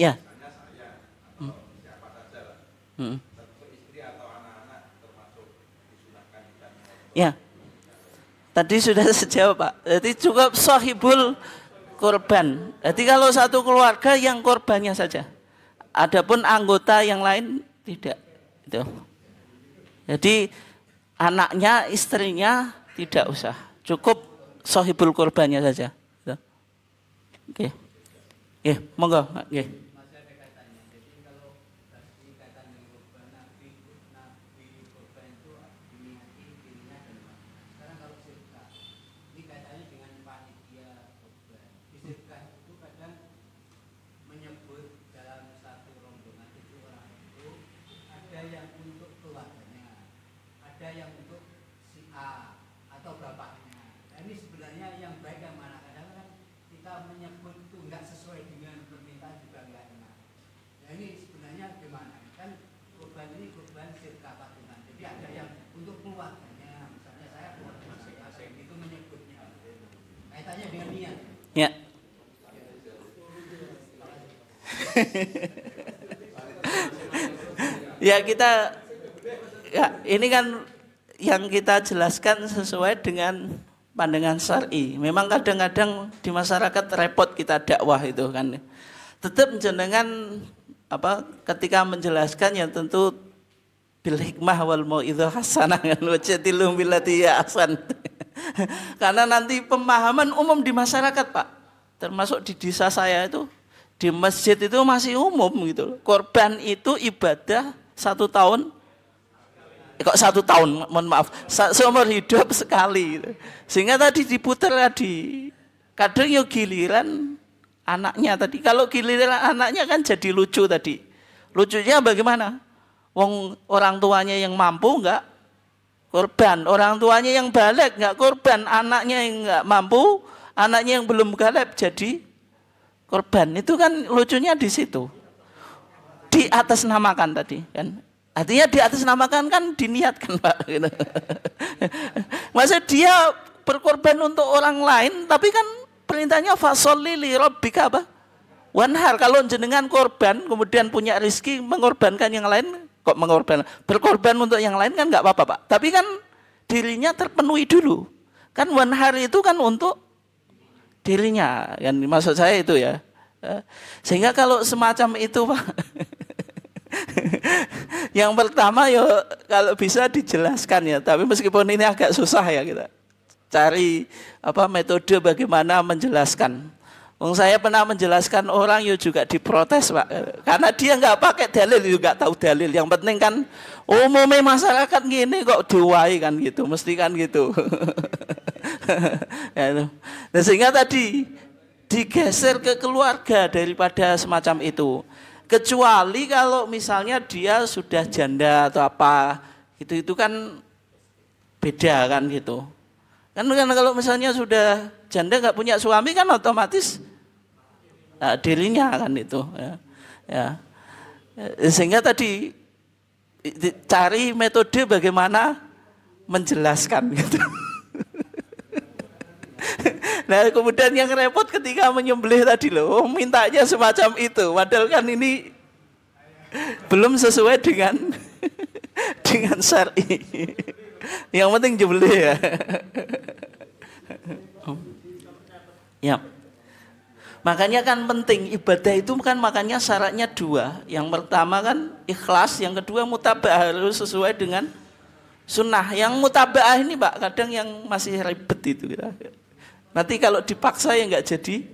Ya. Ya. Tadi sudah sejawab Pak. Jadi cukup sahibul korban. Jadi kalau satu keluarga yang korbannya saja. Adapun anggota yang lain tidak. Itu. Jadi anaknya, istrinya tidak usah. Cukup sahibul korbannya saja. Gitu. Oke. Oke, monggo. Oke. Ya. Ya kita, ya ini kan yang kita jelaskan sesuai dengan pandangan syar'i. Memang kadang-kadang di masyarakat repot kita dakwah itu kan. Tetap jenengan ketika menjelaskan yang tentu bil hikmah wal mau'izah hasanah kan wajadilhum billati hiya ahsan. Karena nanti pemahaman umum di masyarakat, Pak. Termasuk di desa saya itu, di masjid itu masih umum gitu. Korban itu ibadah 1 tahun, kok 1 tahun, mohon maaf, seumur hidup sekali gitu. Sehingga tadi diputar tadi, kadang yo giliran anaknya tadi. Kalau giliran anaknya kan jadi lucu tadi. Lucunya bagaimana? Wong orang tuanya yang mampu enggak korban, orang tuanya yang balik enggak korban, anaknya yang enggak mampu, anaknya yang belum balik jadi korban. Itu kan lucunya di situ. Di atas namakan tadi kan. Artinya di atas namakan kan diniatkan, Pak gitu. Masa dia berkorban untuk orang lain, tapi kan perintahnya fasholli li rabbika apa? Wanhar. Kalau jenengan korban kemudian punya rezeki mengorbankan yang lain, kok mengorban? Berkorban untuk yang lain kan enggak apa-apa, Pak. Tapi kan dirinya terpenuhi dulu. Kan wanhar itu kan untuk dirinya, kan maksud saya itu ya. Sehingga kalau semacam itu, Pak, yang pertama ya kalau bisa dijelaskan ya, tapi meskipun ini agak susah ya kita cari metode bagaimana menjelaskan. Saya pernah menjelaskan orang ya juga diprotes, Pak, karena dia nggak pakai dalil juga tahu dalil. Yang penting kan umumnya masyarakat gini kok diwai kan gitu, mesti kan gitu. Ya, nah, sehingga tadi digeser ke keluarga daripada semacam itu. Kecuali kalau misalnya dia sudah janda atau apa, itu kan beda kan gitu. Kan kalau misalnya sudah janda nggak punya suami kan otomatis dirinya kan itu. Ya. Sehingga tadi cari metode bagaimana menjelaskan gitu. Nah kemudian yang repot ketika menyembelih tadi loh, mintanya semacam itu. Padahal kan ini belum sesuai dengan syar'i. Yang penting nyembelih ya. Ya. Makanya kan penting ibadah itu kan makanya syaratnya 2. Yang pertama kan ikhlas, yang kedua mutaba'ah, harus sesuai dengan sunnah. Yang mutaba'ah ini, Pak, kadang yang masih ribet itu kita. Nanti kalau dipaksa ya nggak jadi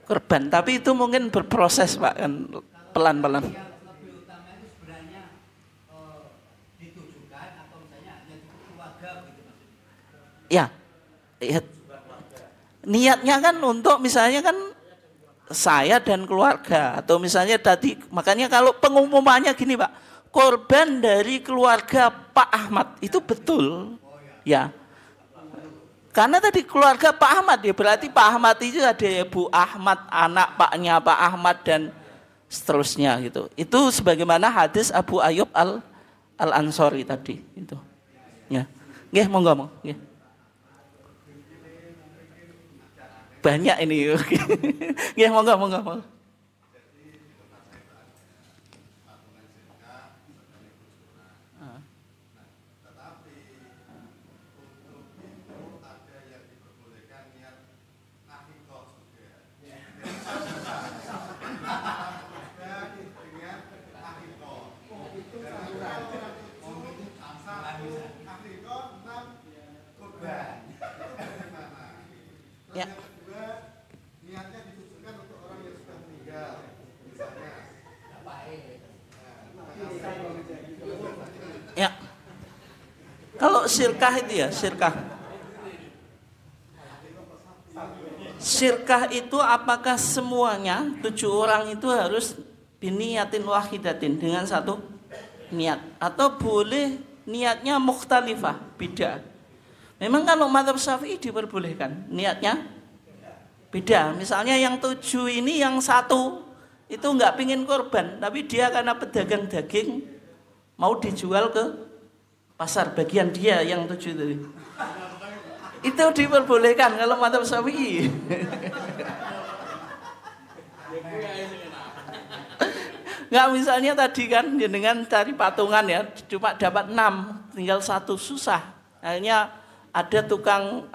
korban. Tapi itu mungkin berproses, Pak, kan pelan-pelan. Ya, niatnya kan untuk misalnya kan saya dan keluarga, atau misalnya tadi, makanya kalau pengumumannya gini, Pak, korban dari keluarga Pak Ahmad itu betul, ya. Karena tadi keluarga Pak Ahmad ya berarti Pak Ahmad itu ada ya Bu Ahmad, anak paknya Pak Ahmad dan seterusnya gitu. Itu sebagaimana hadis Abu Ayyub Al-Ansori tadi itu. Ya. Nggih, monggo. Nggih. Banyak ini. Nggih, monggo. Ya. Niatnya ditujukan untuk orang yang sudah meninggal, misalnya. Ya. Kalau syirkah itu ya, syirkah. Syirkah itu apakah semuanya 7 orang itu harus biniyatin wahidatin dengan satu niat, atau boleh niatnya mukhtalifah, beda? Memang kalau mazhab Syafi'i diperbolehkan niatnya beda. Misalnya yang 7 ini yang 1 itu nggak pingin korban, tapi dia karena pedagang daging mau dijual ke pasar, bagian dia yang 7 itu diperbolehkan kalau mazhab Syafi'i. Nggak, misalnya tadi kan dengan cari patungan ya, cuma dapat 6, tinggal 1 susah. Akhirnya ada tukang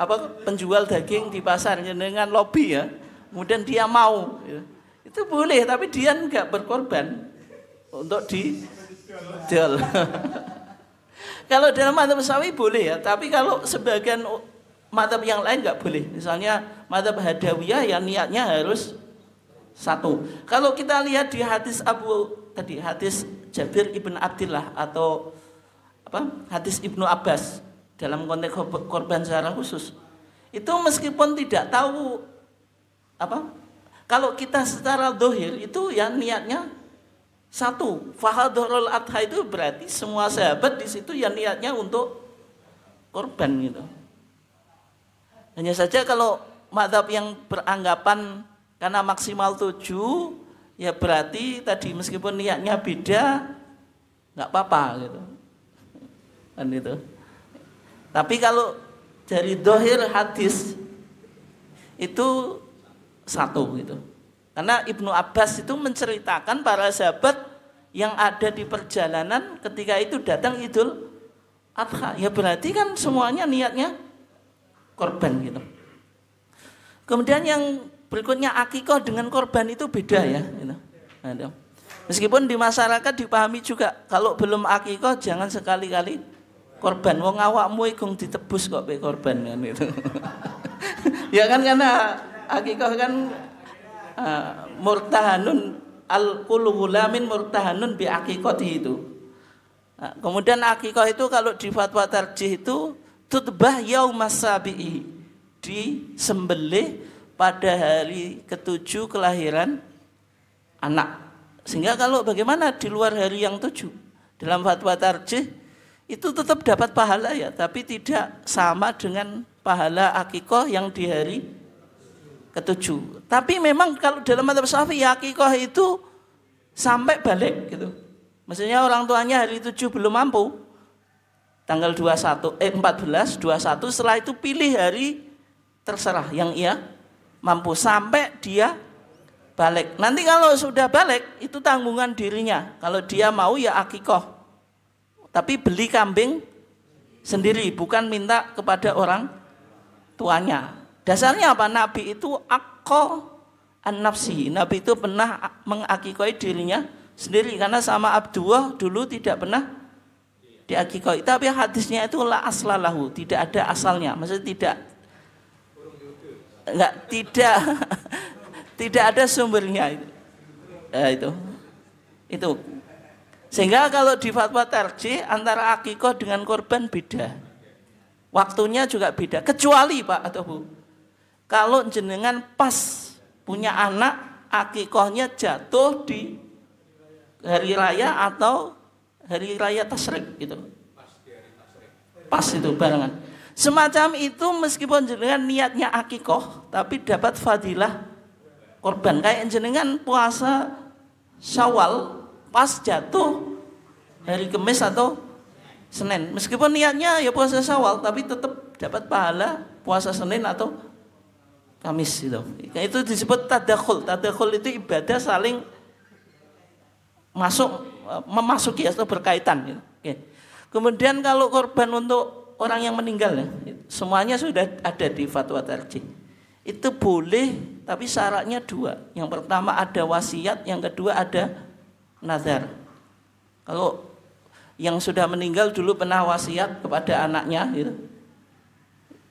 penjual daging di pasar dengan lobby ya, kemudian dia mau ya. Itu boleh, tapi dia nggak berkorban untuk dijual. Kalau dalam madzhab Syafi'i boleh ya, tapi kalau sebagian madzhab yang lain nggak boleh. Misalnya madzhab Hadawiyah yang niatnya harus 1. Kalau kita lihat di hadis hadis Jabir ibn Abdillah atau hadis Ibnu Abbas dalam konteks korban secara khusus, itu meskipun tidak tahu kalau kita secara dohir itu ya niatnya 1. Fahadhurul adha itu berarti semua sahabat di situ ya niatnya untuk korban gitu. Hanya saja kalau madzhab yang beranggapan karena maksimal 7, ya berarti tadi meskipun niatnya beda nggak apa-apa gitu. Kan itu. Tapi kalau dari dohir hadis itu 1 gitu. Karena Ibnu Abbas itu menceritakan para sahabat yang ada di perjalanan ketika itu datang Idul Adha. Ya berarti kan semuanya niatnya korban gitu. Kemudian yang berikutnya akikah dengan korban itu beda ya. Gitu. Meskipun di masyarakat dipahami juga kalau belum akikah jangan sekali-kali korban. Wong awakmu iku ditebus kok be korban kan gitu. Ya kan karena akikah kan murtahanun al-kullu ghulamin murtahanun bi aqiqati itu. Nah, kemudian akikah itu kalau di fatwa tarjih itu tutbah yaumas sabi'i, disembelih pada hari ke-7 kelahiran anak. Sehingga kalau bagaimana di luar hari yang 7 dalam fatwa tarjih itu tetap dapat pahala ya, tapi tidak sama dengan pahala akikah yang di hari ke-7. Tapi memang kalau dalam madzhab Syafi'i akikah itu sampai balik gitu. Maksudnya orang tuanya hari 7 belum mampu, tanggal 14, 21, setelah itu pilih hari terserah yang ia mampu sampai dia balik. Nanti kalau sudah balik itu tanggungan dirinya. Kalau dia mau ya akikah. Tapi beli kambing sendiri, bukan minta kepada orang tuanya. Dasarnya apa? Nabi itu aqqa an-nafsi. Nabi itu pernah mengakikahi dirinya sendiri karena sama Abdullah dulu tidak pernah diakikahi. Tapi hadisnya itu la aslalahu, tidak ada asalnya. Maksudnya tidak ada sumbernya itu. Itu. Sehingga kalau di fatwa tarjih antara akikah dengan korban beda. Waktunya juga beda. Kecuali Pak atau Bu, kalau jenengan pas punya anak, akikahnya jatuh di hari raya atau hari raya tasyrik gitu. Pas itu barengan. Semacam itu meskipun jenengan niatnya akikah, tapi dapat fadilah korban. Kayak jenengan puasa Syawal pas jatuh hari Kamis atau Senin. Meskipun niatnya ya puasa Syawal, tapi tetap dapat pahala puasa Senin atau Kamis itu. Itu disebut tadakhul. Tadakhul itu ibadah saling memasuki atau berkaitan gitu. Oke. Kemudian kalau korban untuk orang yang meninggal ya, semuanya sudah ada di fatwa tarjih. Itu boleh, tapi syaratnya 2. Yang pertama ada wasiat, yang kedua ada nazar. Kalau yang sudah meninggal dulu pernah wasiat kepada anaknya gitu,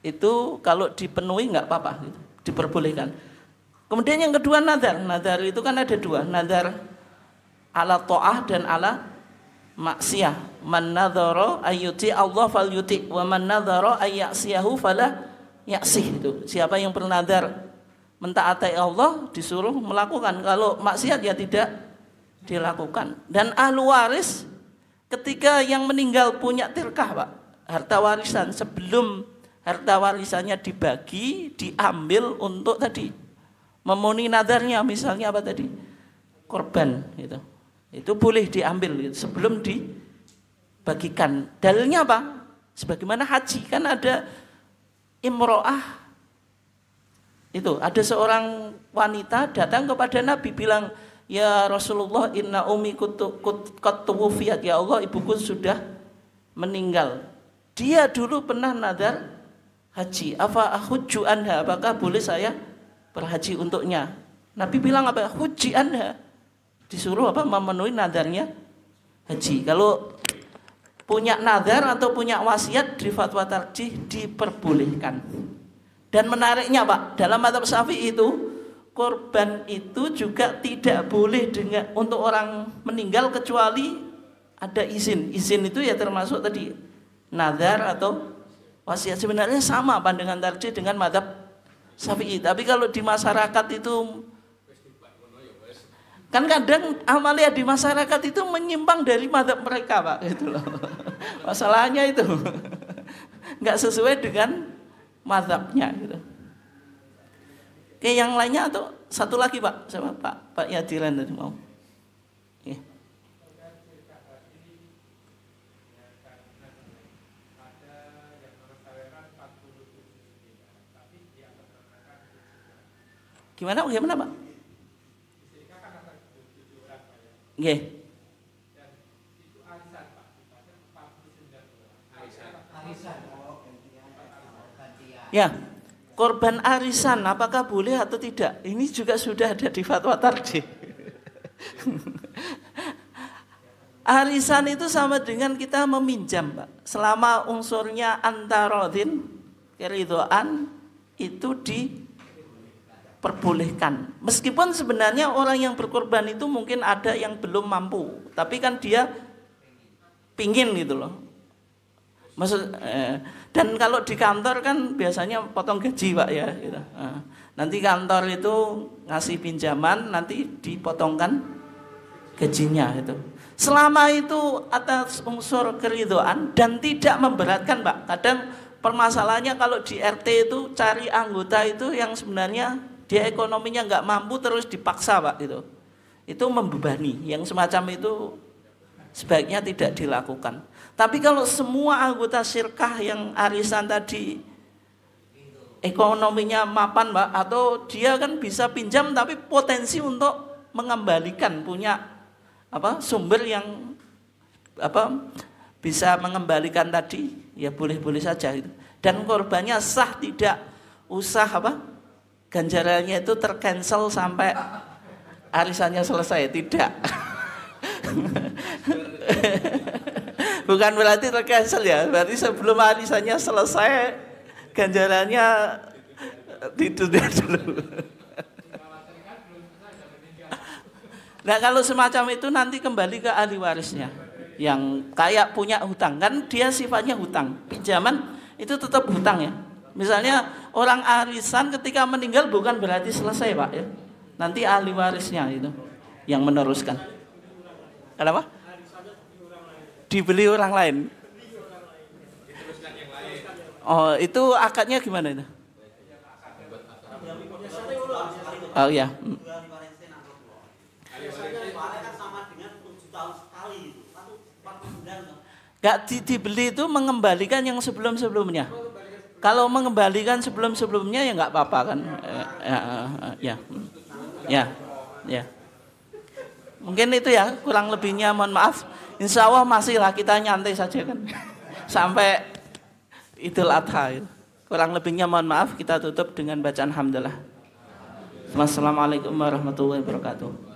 itu kalau dipenuhi nggak apa-apa gitu, diperbolehkan. Kemudian yang kedua nazar. Nazar itu kan ada 2, nazar ala ta'ah dan ala maksiyah. Man nadzara ayyuti Allah falyuti wa man nadzara ayyasiyahu fala yaksih. Itu siapa yang bernazar mentaati Allah disuruh melakukan, kalau maksiat ya tidak dilakukan. Dan ahlu waris ketika yang meninggal punya tirkah Pak, harta warisan, sebelum harta warisannya dibagi, diambil untuk tadi memenuhi nadarnya, misalnya apa tadi, korban gitu. Itu boleh diambil gitu, sebelum dibagikan. Dalilnya apa? Sebagaimana haji kan ada imro'ah, itu ada seorang wanita datang kepada Nabi bilang, ya Rasulullah, inna ummi qad tuwfiyat, ya Allah ibuku sudah meninggal. Dia dulu pernah nadar haji, afa ahujju anha, apakah boleh saya berhaji untuknya? Nabi bilang apa? Huji anha, disuruh apa? Memenuhi nadarnya haji. Kalau punya nadar atau punya wasiat di fatwa tarjih diperbolehkan. Dan menariknya Pak, dalam mazhab Syafi'i itu korban itu juga tidak boleh dengan untuk orang meninggal kecuali ada izin. Izin itu ya termasuk tadi nadar atau wasiat. Sebenarnya sama pandangan tarjih dengan mazhab Syafi'i. Tapi kalau di masyarakat itu kan kadang amalia di masyarakat itu menyimpang dari mazhab mereka Pak, gitu loh. Masalahnya itu nggak sesuai dengan mazhabnya gitu. Oke, yang lainnya atau satu lagi Pak, sama Pak Yadiran tadi mau. Oke. Gimana Pak? Oke. Ya, korban arisan apakah boleh atau tidak? Ini juga sudah ada di fatwa tarjih. Arisan itu sama dengan kita meminjam, Pak. Selama unsurnya antarodin, keridhaan, itu diperbolehkan. Meskipun sebenarnya orang yang berkorban itu mungkin ada yang belum mampu, tapi kan dia pingin gitu loh. Dan kalau di kantor kan biasanya potong gaji Pak ya gitu. Nanti kantor itu ngasih pinjaman, nanti dipotongkan gajinya itu. Selama itu atas unsur keridhaan dan tidak memberatkan Pak. Kadang permasalahannya kalau di RT itu cari anggota itu yang sebenarnya dia ekonominya nggak mampu terus dipaksa Pak gitu. Itu membebani. Yang semacam itu sebaiknya tidak dilakukan. Tapi kalau semua anggota syirkah yang arisan tadi ekonominya mapan Mbak, atau dia kan bisa pinjam tapi potensi untuk mengembalikan, punya sumber yang bisa mengembalikan tadi, ya boleh-boleh saja gitu. Dan korbannya sah, tidak usah ganjarannya itu tercancel sampai arisannya selesai, tidak. Bukan berarti tercancel ya, berarti sebelum arisannya selesai ganjarannya ditunda dulu. Nah kalau semacam itu nanti kembali ke ahli warisnya yang kayak punya hutang, kan dia sifatnya hutang, pinjaman itu tetap hutang ya. Misalnya orang arisan ketika meninggal bukan berarti selesai Pak ya, nanti ahli warisnya itu yang meneruskan. Kenapa? Dibeli orang lain. Oh, itu akadnya gimana itu? Oh iya. Gak dibeli itu mengembalikan yang sebelum-sebelumnya. Kalau mengembalikan sebelum-sebelumnya ya nggak apa-apa kan? Ya. Mungkin itu ya, kurang lebihnya mohon maaf. Insya Allah masih lah, kita nyantai saja kan sampai Idul Adha. Kurang lebihnya mohon maaf, kita tutup dengan bacaan hamdalah. Wassalamualaikum warahmatullahi wabarakatuh.